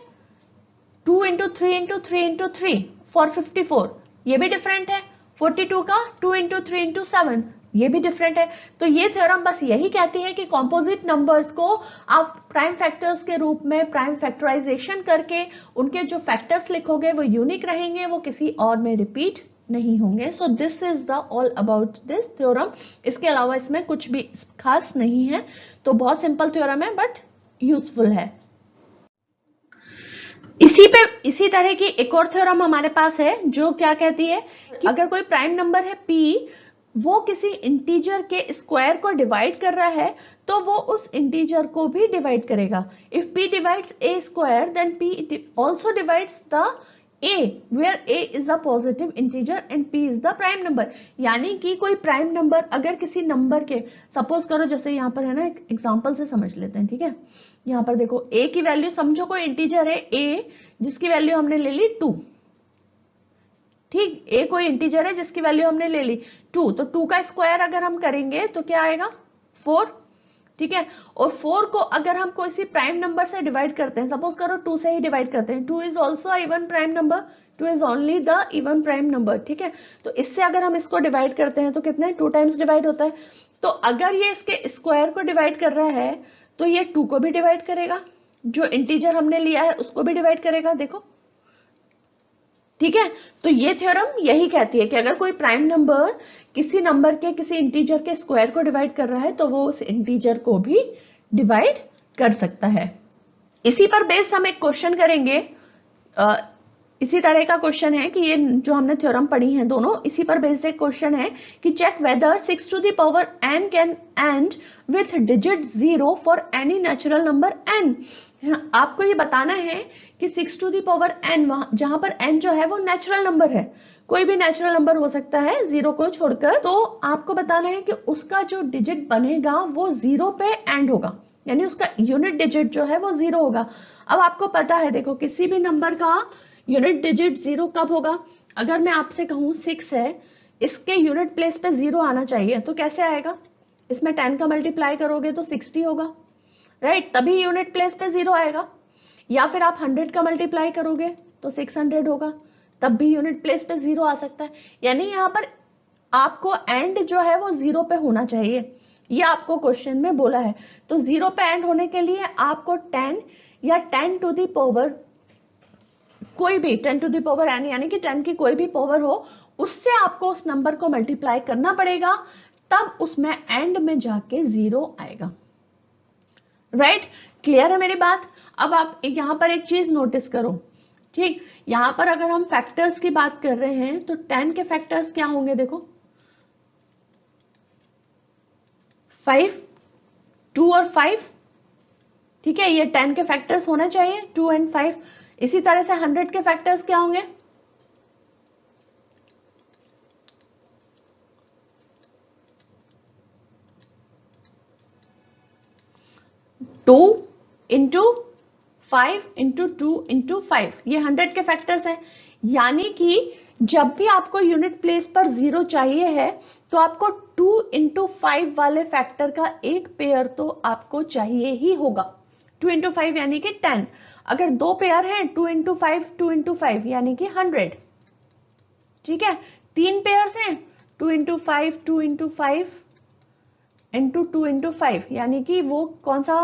Speaker 1: 2 इंटू 3 इंटू 3 इंटू 3 फॉर 54, ये भी डिफरेंट है। 42 का 2 इंटू 3 इंटू 7 ये भी डिफरेंट है। तो ये थ्योरम बस यही कहती है कि कॉम्पोजिट नंबर्स को आप प्राइम फैक्टर्स के रूप में प्राइम फैक्टराइजेशन करके उनके जो फैक्टर्स लिखोगे वो यूनिक रहेंगे, वो किसी और में रिपीट नहीं होंगे। सो this is the all about this theorem. इसके अलावा इसमें कुछ भी खास नहीं है। तो बहुत सिंपल थ्योरम है बट यूजफुल है। इसी तरह की एक और थ्योरम हमारे पास है जो क्या कहती है कि अगर कोई प्राइम नंबर है p, वो किसी इंटीजर के स्क्वायर को डिवाइड कर रहा है तो वो उस इंटीजर को भी डिवाइड करेगा। If p divides a square then p also divides the a where a is a positive integer and p is the prime number। यानी कि कोई प्राइम नंबर अगर किसी नंबर के, सपोज करो जैसे यहाँ पर है ना, एक एग्जांपल से समझ लेते हैं, ठीक है। यहाँ पर देखो a की वैल्यू, समझो कोई इंटीजर है a जिसकी वैल्यू हमने ले ली 2, ठीक। a कोई इंटीजर है जिसकी वैल्यू हमने ले ली 2, तो 2 का स्क्वायर अगर हम करेंगे तो क्या आएगा 4, ठीक है। और 4 को अगर हम कोई सी प्राइम नंबर से डिवाइड करते हैं, सपोज करो 2 से ही डिवाइड करते हैं, 2 is also even prime number, 2 is only the even prime number, ठीक है। तो इससे अगर हम इसको डिवाइड करते हैं तो कितने 2 टाइम्स डिवाइड होता है। तो अगर ये इसके स्क्वायर को डिवाइड कर रहा है तो ये 2 को भी डिवाइड करेगा, जो इंटीजर हमने लिया है उसको भी डिवाइड करेगा, देखो, ठीक है। तो ये थ्योरम यही कहती है कि अगर कोई प्राइम नंबर किसी नंबर के किसी इंटीजर के स्क्वायर को डिवाइड कर रहा है तो वो उस इंटीजर को भी डिवाइड कर सकता है। इसी पर बेस्ड हम एक क्वेश्चन करेंगे। इसी तरह का क्वेश्चन है कि ये जो हमने थ्योरम पढ़ी है दोनों, इसी पर बेस्ड एक क्वेश्चन है कि check whether 6 to the power n can end with digit 0 for any natural number n। आपको ये बताना है कि 6 to the power n, जहां पर n जो है वो नेचुरल नंबर है, कोई भी नेचुरल नंबर हो सकता है 0 को छोड़कर। तो आपको बताना है कि उसका जो डिजिट बनेगा वो 0 पे एंड होगा, यानी उसका यूनिट डिजिट जो है वो 0 होगा। अब आपको पता है, देखो, किसी भी नंबर का यूनिट डिजिट 0 कब होगा? अगर मैं आपसे कहूं 6 है, इसके यूनिट प्लेस पे 0 आना चाहिए, तो कैसे आएगा? इसमें 10 का मल्टीप्लाई करोगे तो 60 होगा, राइट, तभी यूनिट प्लेस पे 0 आएगा। या फिर आप 100 का मल्टीप्लाई करोगे तो 600 होगा, तब भी यूनिट प्लेस पे 0 आ सकता है। यानी यहाँ पर आपको एंड जो है वो 0 पे होना चाहिए, ये आपको क्वेश्चन में बोला है। तो 0 पे एंड होने के लिए आपको 10 या 10 टू दी पावर कोई भी 10 टू दी पावर n, यानी कि 10 की कोई भी पावर हो, उससे आपको उस नंबर को मल्टीप्लाई करना पड़ेगा, तब उसमें एंड में जाके 0 आएगा, राइट। क्लियर है मेरी बात? अब आप यहां पर एक चीज नोटिस करो, ठीक। यहां पर अगर हम फैक्टर्स की बात कर रहे हैं तो 10 के फैक्टर्स क्या होंगे? देखो 5, 2 और 5, ठीक है, ये 10 के फैक्टर्स होने चाहिए, 2 एंड 5। इसी तरह से 100 के फैक्टर्स क्या होंगे? 2 इंटू 5 इंटू 2 इंटू 5, ये 100 के फैक्टर्स हैं। यानी कि जब भी आपको यूनिट प्लेस पर 0 चाहिए है तो आपको 2 इंटू 5 वाले फैक्टर का एक पेयर तो आपको चाहिए ही होगा। 2 इंटू 5 यानी कि 10। अगर 2 पेयर हैं 2 इंटू 5 2 इंटू 5 यानी कि 100, ठीक है। 3 पेयर्स हैं 2 इंटू 5 2 इंटू 5 इंटू 2 इंटू 5 यानी कि वो कौन सा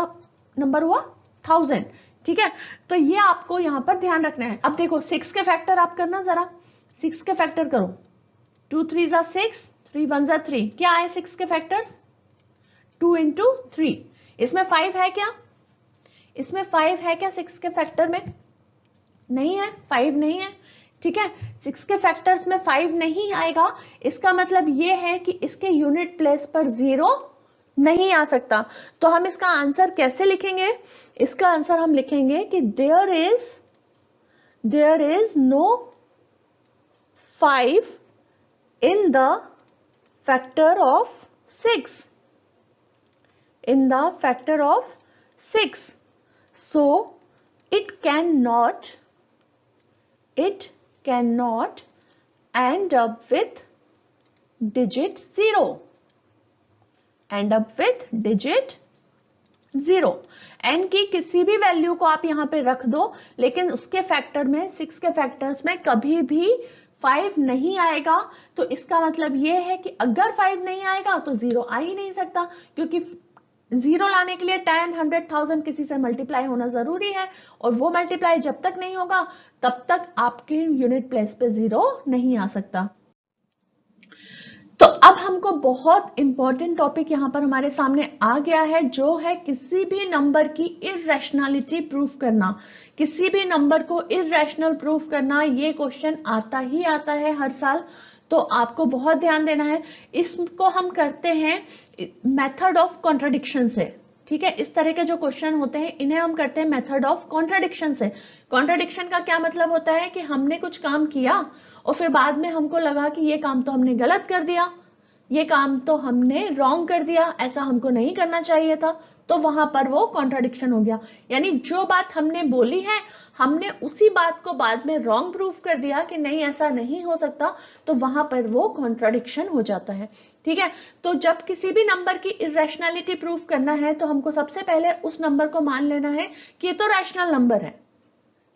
Speaker 1: नंबर हुआ? 1000, ठीक है। तो ये आपको यहां पर ध्यान रखना है। अब देखो 6 के फैक्टर आप करना, जरा 6 के फैक्टर करो। 2 3 जा 6, 3 1 जा 3, क्या आए 6 के फैक्टर्स? 2 इंटू 3। इसमें 5 है क्या? इसमें 5 है क्या 6 के फैक्टर में? नहीं है, 5 नहीं है, ठीक है। 6 के फैक्टर्स में 5 नहीं आएगा, इसका मतलब ये है कि इसके यूनिट प्लेस पर 0 नहीं आ सकता। तो हम इसका आंसर कैसे लिखेंगे? इसका आंसर हम लिखेंगे कि there is no 5 in the factor of 6, in the factor of 6, so it cannot end up with digit 0, end up with digit 0। n की किसी भी वैल्यू को आप यहां पे रख दो, लेकिन उसके फैक्टर में 6 के फैक्टर्स में कभी भी 5 नहीं आएगा तो इसका मतलब ये है कि अगर 5 नहीं आएगा तो 0 आ ही नहीं सकता, क्योंकि 0 लाने के लिए 10, 100,000 किसी से मल्टीप्लाई होना जरूरी है, और वो मल्टीप्लाई जब तक नहीं होगा तब तक आपके यूनिट प्लेस पे 0 नहीं आ सकता। तो अब हमको बहुत इंपॉर्टेंट टॉपिक यहां पर हमारे सामने आ गया है, जो है किसी भी नंबर की इररेशनैलिटी प्रूफ करना। किसी भी नंबर को इररेशनल प्रूफ करना, ये क्वेश्चन आता ही आता है हर साल, तो आपको बहुत ध्यान देना है। इसको हम करते हैं मेथड ऑफ कॉन्ट्रडिक्शन से, ठीक है। इस तरह के जो क्वेश्चन होते हैं इन्हें हम करते हैं मेथड ऑफ कॉन्ट्रडिक्शन से। कॉन्ट्रडिक्शन का क्या मतलब होता है कि हमने कुछ काम किया और फिर बाद में हमको लगा कि ये काम तो हमने गलत कर दिया, ये काम तो हमने रॉन्ग कर दिया, ऐसा हमको नहीं करना चाहिए था, तो वहां पर वो कॉन्ट्रडिक्शन हो गया। यानी जो बात हमने बोली है हमने उसी बात को बाद में रॉन्ग प्रूफ कर दिया कि नहीं ऐसा नहीं हो सकता, तो वहां पर वो कॉन्ट्रडिक्शन हो जाता है, ठीक है। तो जब किसी भी नंबर की इरेशनैलिटी प्रूफ करना है तो हमको सबसे पहले उस नंबर को मान लेना है कि ये तो रैशनल नंबर है,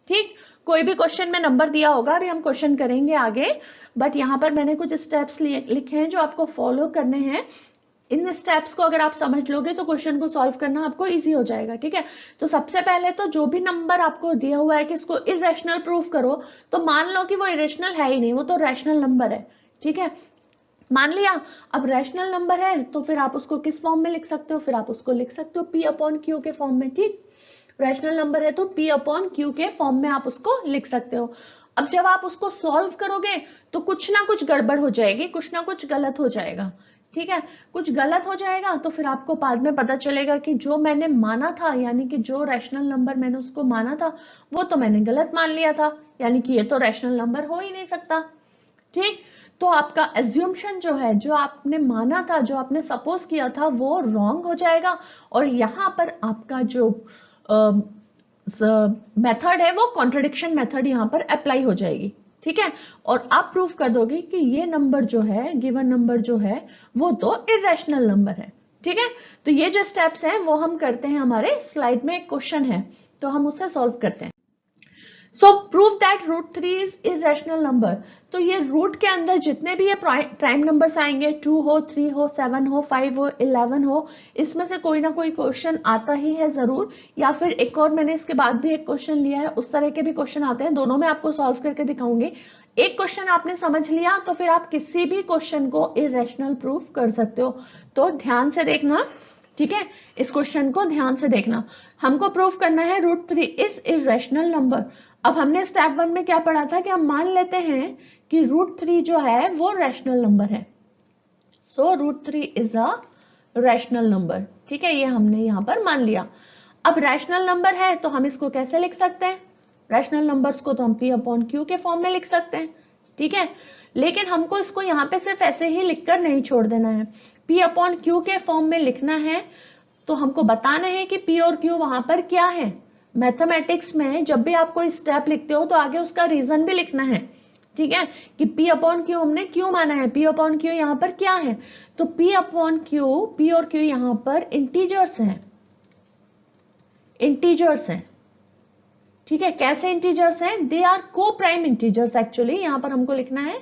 Speaker 1: ठीक। कोई भी क्वेश्चन में नंबर दिया होगा, अभी हम क्वेश्चन करेंगे आगे, बट यहां पर मैंने कुछ स्टेप्स लिखे हैं जो आपको फॉलो करने हैं। इन स्टेप्स को अगर आप समझ लोगे तो क्वेश्चन को सॉल्व करना आपको इजी हो जाएगा, ठीक है। तो सबसे पहले तो जो भी नंबर आपको दिया हुआ है कि इसको इरेशनल प्रूफ करो, तो मान लो कि वो इरेशनल है ही नहीं, वो तो रैशनल नंबर है, ठीक है। मान लिया, अब रैशनल नंबर है तो फिर आप उसको किस फॉर्म में लिख सकते हो, फिर आप उसको लिख सकते हो P अपॉन क्यू के फॉर्म में, ठीक। रैशनल नंबर है तो P अपॉन क्यू के फॉर्म में आप उसको लिख सकते हो। अब जब आप उसको सॉल्व करोगे तो कुछ ना कुछ गड़बड़ हो जाएगी, कुछ ना कुछ गलत हो जाएगा, ठीक है। कुछ गलत हो जाएगा तो फिर आपको बाद में पता चलेगा कि जो मैंने माना था, यानी कि जो रैशनल नंबर मैंने उसको माना था वो तो मैंने गलत मान लिया था, यानी कि ये तो रैशनल नंबर हो ही नहीं सकता, ठीक। तो आपका एज्यूम्शन जो है, जो आपने माना था, जो आपने सपोज किया था, वो रॉन्ग हो जाएगा, और यहां पर आपका जो मेथड है वो कॉन्ट्रडिक्शन मेथड यहां पर अप्लाई हो जाएगी, ठीक है। और आप प्रूफ कर दोगे कि ये नंबर जो है, गिवन नंबर जो है, वो तो इरेशनल नंबर है, ठीक है। तो ये जो स्टेप्स हैं वो हम करते हैं, हमारे स्लाइड में एक क्वेश्चन है तो हम उससे सॉल्व करते हैं। So prove that root 3 is irrational number. तो ये रूट के अंदर जितने भी ये प्राइम नंबर्स आएंगे, 2 हो, 3 हो, 7 हो, 5 हो, 11 हो, इसमें से कोई ना कोई क्वेश्चन आता ही है जरूर, या फिर एक और मैंने इसके बाद भी एक क्वेश्चन लिया है, उस तरह के भी क्वेश्चन आते हैं, दोनों में आपको सॉल्व करके दिखाऊंगी। एक क्वेश्चन आपने समझ लिया तो फिर आप किसी भी क्वेश्चन को इरेशनल प्रूफ कर सकते हो। तो ध्यान से देखना, ठीक है, इस क्वेश्चन को ध्यान से देखना। हमको प्रूफ करना है रूट 3 इज इरेशनल नंबर। अब हमने स्टेप 1 में क्या पढ़ा था कि हम मान लेते हैं कि रूट 3 जो है वो रैशनल नंबर है। So root 3 is a rational number, ठीक है, ये हमने यहां पर मान लिया। अब रैशनल नंबर है तो हम इसको कैसे लिख सकते हैं? रैशनल नंबर्स को तो हम P अपॉन Q के फॉर्म में लिख सकते हैं, ठीक है। लेकिन हमको इसको यहां पे सिर्फ ऐसे ही लिखकर नहीं छोड़ देना है, P अपॉन Q के फॉर्म में लिखना है। तो हमको बताना है कि P और Q वहां पर क्या है। मैथमेटिक्स में जब भी आप कोई स्टेप लिखते हो तो आगे उसका रीजन भी लिखना है, ठीक है, कि P अपॉन Q हमने क्यों माना है, P अपॉन Q यहाँ पर क्या है। तो P अपॉन Q, P और Q यहाँ पर इंटीजर्स हैं, इंटीजर्स हैं, ठीक है। कैसे इंटीजर्स हैं? दे आर को प्राइम इंटीजर्स। एक्चुअली यहां पर हमको लिखना है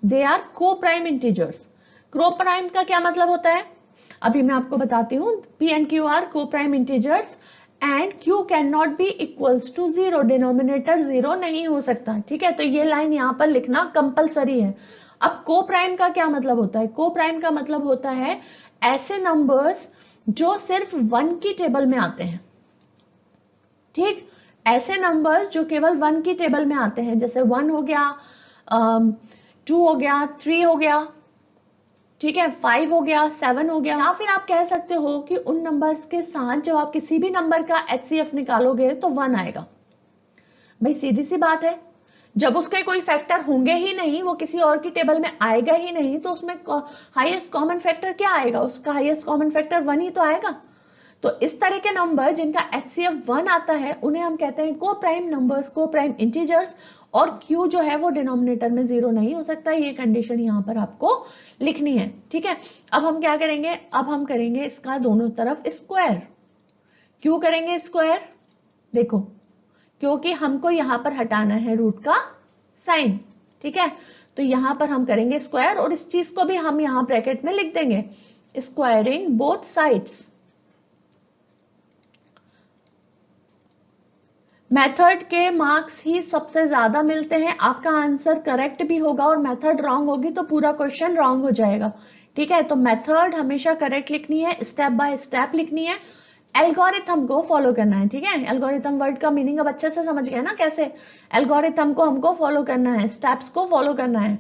Speaker 1: दे आर को प्राइम इंटीजर्स। को प्राइम का क्या मतलब होता है अभी मैं आपको बताती हूँ। P एंड Q आर को prime integers and Q cannot be equals to 0, denominator 0 नहीं हो सकता, ठीक है। तो ये लाइन यहां पर लिखना कंपलसरी है। अब को प्राइम का क्या मतलब होता है? को प्राइम का मतलब होता है ऐसे नंबर्स जो सिर्फ 1 की टेबल में आते हैं, ठीक। ऐसे नंबर जो केवल 1 की टेबल में आते हैं, जैसे 1 हो गया, 2 हो गया, 3 हो गया, ठीक है, 5 हो गया, 7 हो गया। या फिर आप कह सकते हो कि उन नंबर्स के साथ जब आप किसी भी नंबर का HCF निकालोगे तो 1 आएगा। भाई सीधी सी बात है, जब उसके कोई फैक्टर होंगे ही नहीं, वो किसी और की टेबल में आएगा ही नहीं, तो उसमें हाईएस्ट कॉमन फैक्टर क्या आएगा? उसका हाईएस्ट कॉमन फैक्टर 1 ही तो आएगा। तो इस तरह के नंबर जिनका HCF 1 आता है उन्हें हम कहते हैं को प्राइम नंबर्स, को प्राइम इंटीजर्स। और Q जो है वो डिनोमिनेटर में 0 नहीं हो सकता, ये कंडीशन यहां पर आपको लिखनी है, ठीक है। अब हम क्या करेंगे? अब हम करेंगे इसका दोनों तरफ स्क्वायर। क्यों करेंगे स्क्वायर? देखो, क्योंकि हमको यहां पर हटाना है रूट का साइन, ठीक है। तो यहां पर हम करेंगे स्क्वायर और इस चीज को भी हम यहां ब्रैकेट में लिख देंगे, स्क्वायरिंग बोथ साइड्स। मेथड के मार्क्स ही सबसे ज्यादा मिलते हैं। आपका आंसर करेक्ट भी होगा और मेथड रॉन्ग होगी तो पूरा क्वेश्चन रॉन्ग हो जाएगा। ठीक है, तो मेथड हमेशा करेक्ट लिखनी है, स्टेप बाय स्टेप लिखनी है, एल्गोरिथम को फॉलो करना है। ठीक है, एल्गोरिथम वर्ड का मीनिंग अब अच्छे से समझ गए ना, कैसे एल्गोरिथम को हमको फॉलो करना है, स्टेप्स को फॉलो करना है।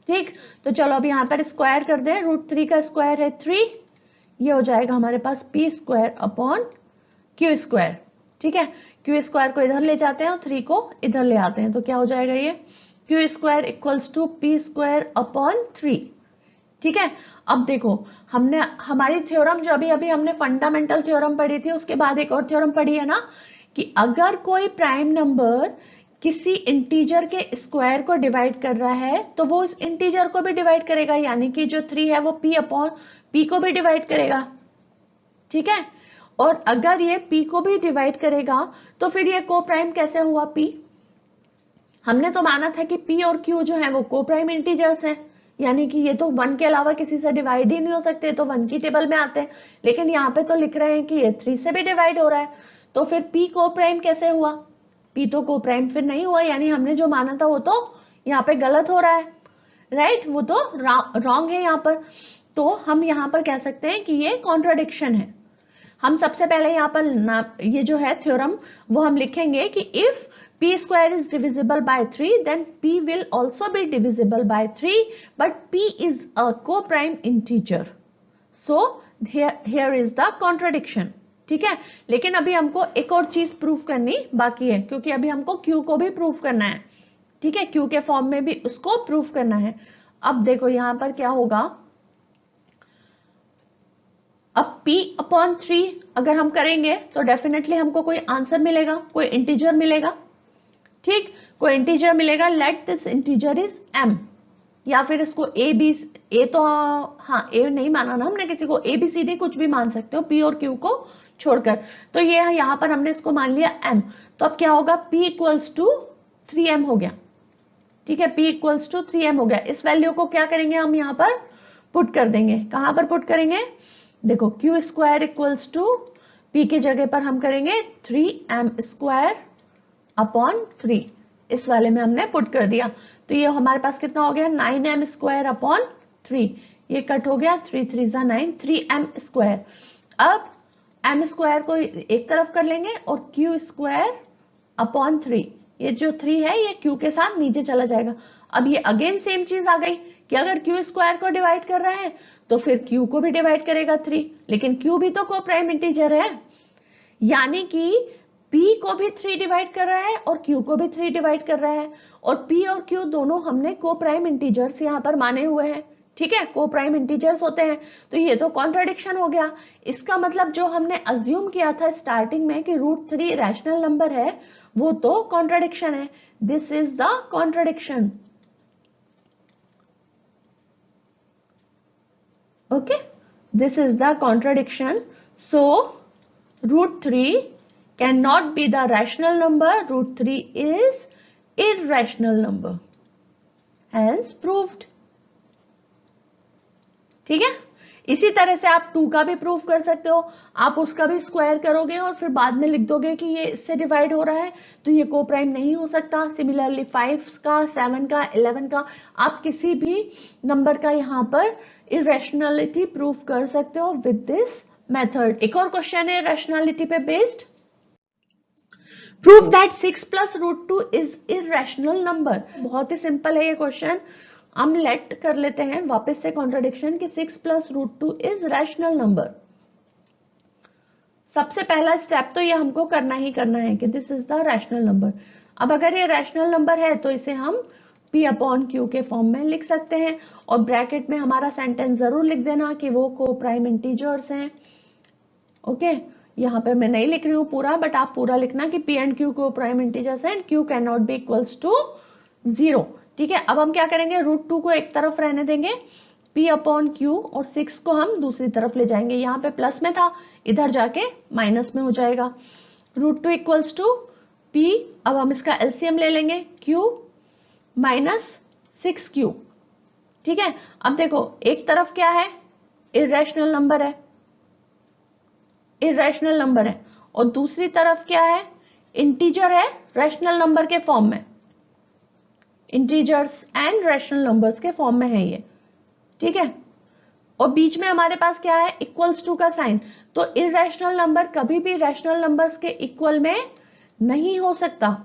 Speaker 1: ठीक, तो चलो अब यहाँ पर स्क्वायर कर दें। √3 का स्क्वायर है 3, ये हो जाएगा हमारे पास p square upon q square. ठीक है, q स्क्वायर को इधर ले जाते हैं और 3 को इधर ले आते हैं, तो क्या हो जाएगा ये q square equals to p square upon 3। ठीक है, अब देखो हमने हमारी थ्योरम जो अभी हमने फंडामेंटल थ्योरम पढ़ी थी, उसके बाद एक और थ्योरम पढ़ी है ना कि अगर कोई प्राइम नंबर किसी इंटीजर के स्क्वायर को डिवाइड कर रहा है तो वो इस इंटीजर को भी डिवाइड करेगा, यानी कि जो 3 है वो p अपॉन p को भी डिवाइड करेगा। ठीक है, और अगर ये p को भी डिवाइड करेगा तो फिर ये को प्राइम कैसे हुआ p? हमने तो माना था कि p और q जो है वो को प्राइम इंटीजर्स हैं, यानी कि ये तो 1 के अलावा किसी से डिवाइड ही नहीं हो सकते, तो 1 की टेबल में आते हैं। लेकिन यहाँ पे तो लिख रहे हैं कि ये 3 से भी डिवाइड हो रहा है, तो फिर p को प्राइम कैसे हुआ? p तो को प्राइम फिर नहीं हुआ, यानी हमने जो माना था वो तो यहाँ पे गलत हो रहा है, राइट, वो तो रॉन्ग है यहाँ पर। तो हम यहाँ पर कह सकते हैं कि ये कॉन्ट्राडिक्शन है। हम सबसे पहले यहाँ पर ये जो है थ्योरम वो हम लिखेंगे कि if p square is divisible by 3 then p will also be divisible by 3 but p is a co-prime integer, so here is the contradiction। ठीक है, लेकिन अभी हमको एक और चीज प्रूफ करनी बाकी है, क्योंकि अभी हमको q को भी प्रूफ करना है। ठीक है, q के फॉर्म में भी उसको प्रूफ करना है। अब देखो यहां पर क्या होगा, अब p अपॉन 3 अगर हम करेंगे तो डेफिनेटली हमको कोई आंसर मिलेगा, कोई इंटीजर मिलेगा। ठीक, कोई इंटीजर मिलेगा, let this integer is m, या फिर इसको a तो हाँ a नहीं माना ना हमने किसी को, ABCD कुछ भी मान सकते हो p और q को छोड़कर, तो ये यहां पर हमने इसको मान लिया m। तो अब क्या होगा, p इक्वल्स टू 3m हो गया। ठीक है, p इक्वल्स टू 3m हो गया। इस वैल्यू को क्या करेंगे, हम यहाँ पर पुट कर देंगे। कहां पर पुट करेंगे, देखो q square equals to p की जगह पर हम करेंगे 3m स्क्वायर अपॉन 3, इस वाले में हमने पुट कर दिया। तो ये हमारे पास कितना हो गया, 9m स्क्वायर अपॉन 3, ये कट हो गया, 3 3 जा 9, 3m स्क्वायर। अब m स्क्वायर को एक तरफ कर लेंगे और q स्क्वायर अपॉन 3, ये जो 3 है ये q के साथ नीचे चला जाएगा। अब ये अगेन सेम चीज आ गई कि अगर q स्क्वायर को डिवाइड कर रहा है तो फिर q को भी डिवाइड करेगा 3, लेकिन q भी तो को प्राइम इंटीजर है, यानी कि p को भी 3 डिवाइड कर रहा है और q को भी 3 डिवाइड कर रहा है, और p और q दोनों हमने को प्राइम इंटीजर्स यहाँ पर माने हुए हैं। ठीक है, को प्राइम इंटीजर्स होते हैं, तो ये तो कॉन्ट्राडिक्शन हो गया। इसका मतलब जो हमने अज्यूम किया था स्टार्टिंग में कि √3 रैशनल नंबर है, वो तो कॉन्ट्राडिक्शन है। This is the contradiction. Okay, this is the contradiction. So √3 cannot be the rational number, √3 is irrational number, hence proved। ठीक है, इसी तरह से आप 2 का भी प्रूफ कर सकते हो, आप उसका भी स्क्वायर करोगे और फिर बाद में लिख दोगे कि ये इससे डिवाइड हो रहा है तो ये को प्राइम नहीं हो सकता। सिमिलरली 5 का, 7 का, 11 का, आप किसी भी नंबर का यहाँ पर इरेशनलिटी प्रूफ कर सकते हो विद दिस मेथड। एक और क्वेश्चन है रैशनैलिटी पे based, prove that 6 plus √2 is irrational number. बहुत ही सिंपल है ये क्वेश्चन, हम लेट कर लेते हैं वापस से कॉन्ट्राडिक्शन कि 6 प्लस √2 इज रैशनल नंबर। सबसे पहला स्टेप तो ये हमको करना ही करना है कि this is the rational number. अब अगर ये रैशनल नंबर है तो इसे हम p अपॉन q के फॉर्म में लिख सकते हैं, और ब्रैकेट में हमारा सेंटेंस जरूर लिख देना कि वो को प्राइम इंटीजर्स हैं। ओके, यहाँ पे मैं नहीं लिख रही हूँ पूरा, बट आप पूरा लिखना कि p एंड q को प्राइम इंटीजर्स हैं, q cannot be equals to 0। ठीक है, अब हम क्या करेंगे, √2 को एक तरफ रहने देंगे, p अपॉन q, और 6 को हम दूसरी तरफ ले जाएंगे। यहाँ पे प्लस में था, इधर जाके माइनस में हो जाएगा। √2 इक्वल्स टू p, अब हम इसका एलसीएम ले लेंगे, q माइनस 6q। ठीक है, अब देखो एक तरफ क्या है, इरेशनल नंबर है, इरेशनल नंबर है, और दूसरी तरफ क्या है, इंटीजर है, रैशनल नंबर के फॉर्म में, इंटीजर्स एंड रैशनल नंबर्स के फॉर्म में है ये। ठीक है, और बीच में हमारे पास क्या है, इक्वल्स टू का साइन। तो इरेशनल नंबर कभी भी रैशनल नंबर्स के इक्वल में नहीं हो सकता,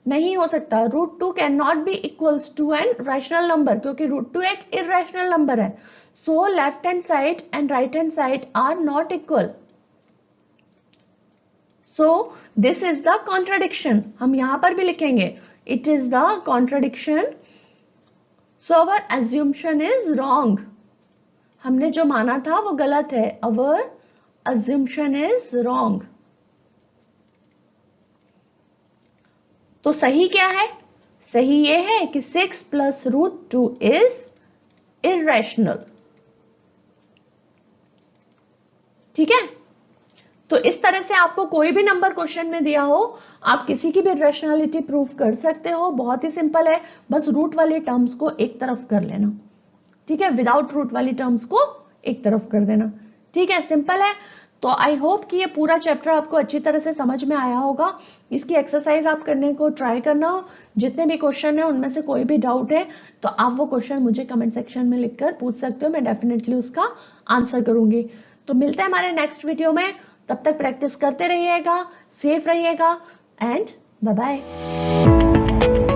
Speaker 1: नहीं हो सकता। √2 cannot be equals to an rational number, क्योंकि √2 एक इरेशनल नंबर है। So left hand side and right hand side are not equal. So this is the contradiction, हम यहां पर भी लिखेंगे, it is the contradiction. So our assumption is wrong, हमने जो माना था वो गलत है, अवर assumption इज रॉन्ग। तो सही क्या है, सही ये है कि 6 + √2 इज इरेशनल। ठीक है, तो इस तरह से आपको कोई भी नंबर क्वेश्चन में दिया हो, आप किसी की भी रैशनैलिटी प्रूव कर सकते हो। बहुत ही सिंपल है, बस रूट वाले टर्म्स को एक तरफ कर लेना। ठीक है, विदाउट रूट वाली टर्म्स को एक तरफ कर देना। ठीक है, सिंपल है। तो आई होप कि ये पूरा चैप्टर आपको अच्छी तरह से समझ में आया होगा। इसकी एक्सरसाइज आप करने को ट्राई करना। जितने भी क्वेश्चन है उनमें से कोई भी डाउट है तो आप वो क्वेश्चन मुझे कमेंट सेक्शन में लिखकर पूछ सकते हो, मैं डेफिनेटली उसका आंसर करूंगी। तो मिलते हैं हमारे नेक्स्ट वीडियो में, तब तक प्रैक्टिस करते रहिएगा, सेफ रहिएगा एंड बाय बाय।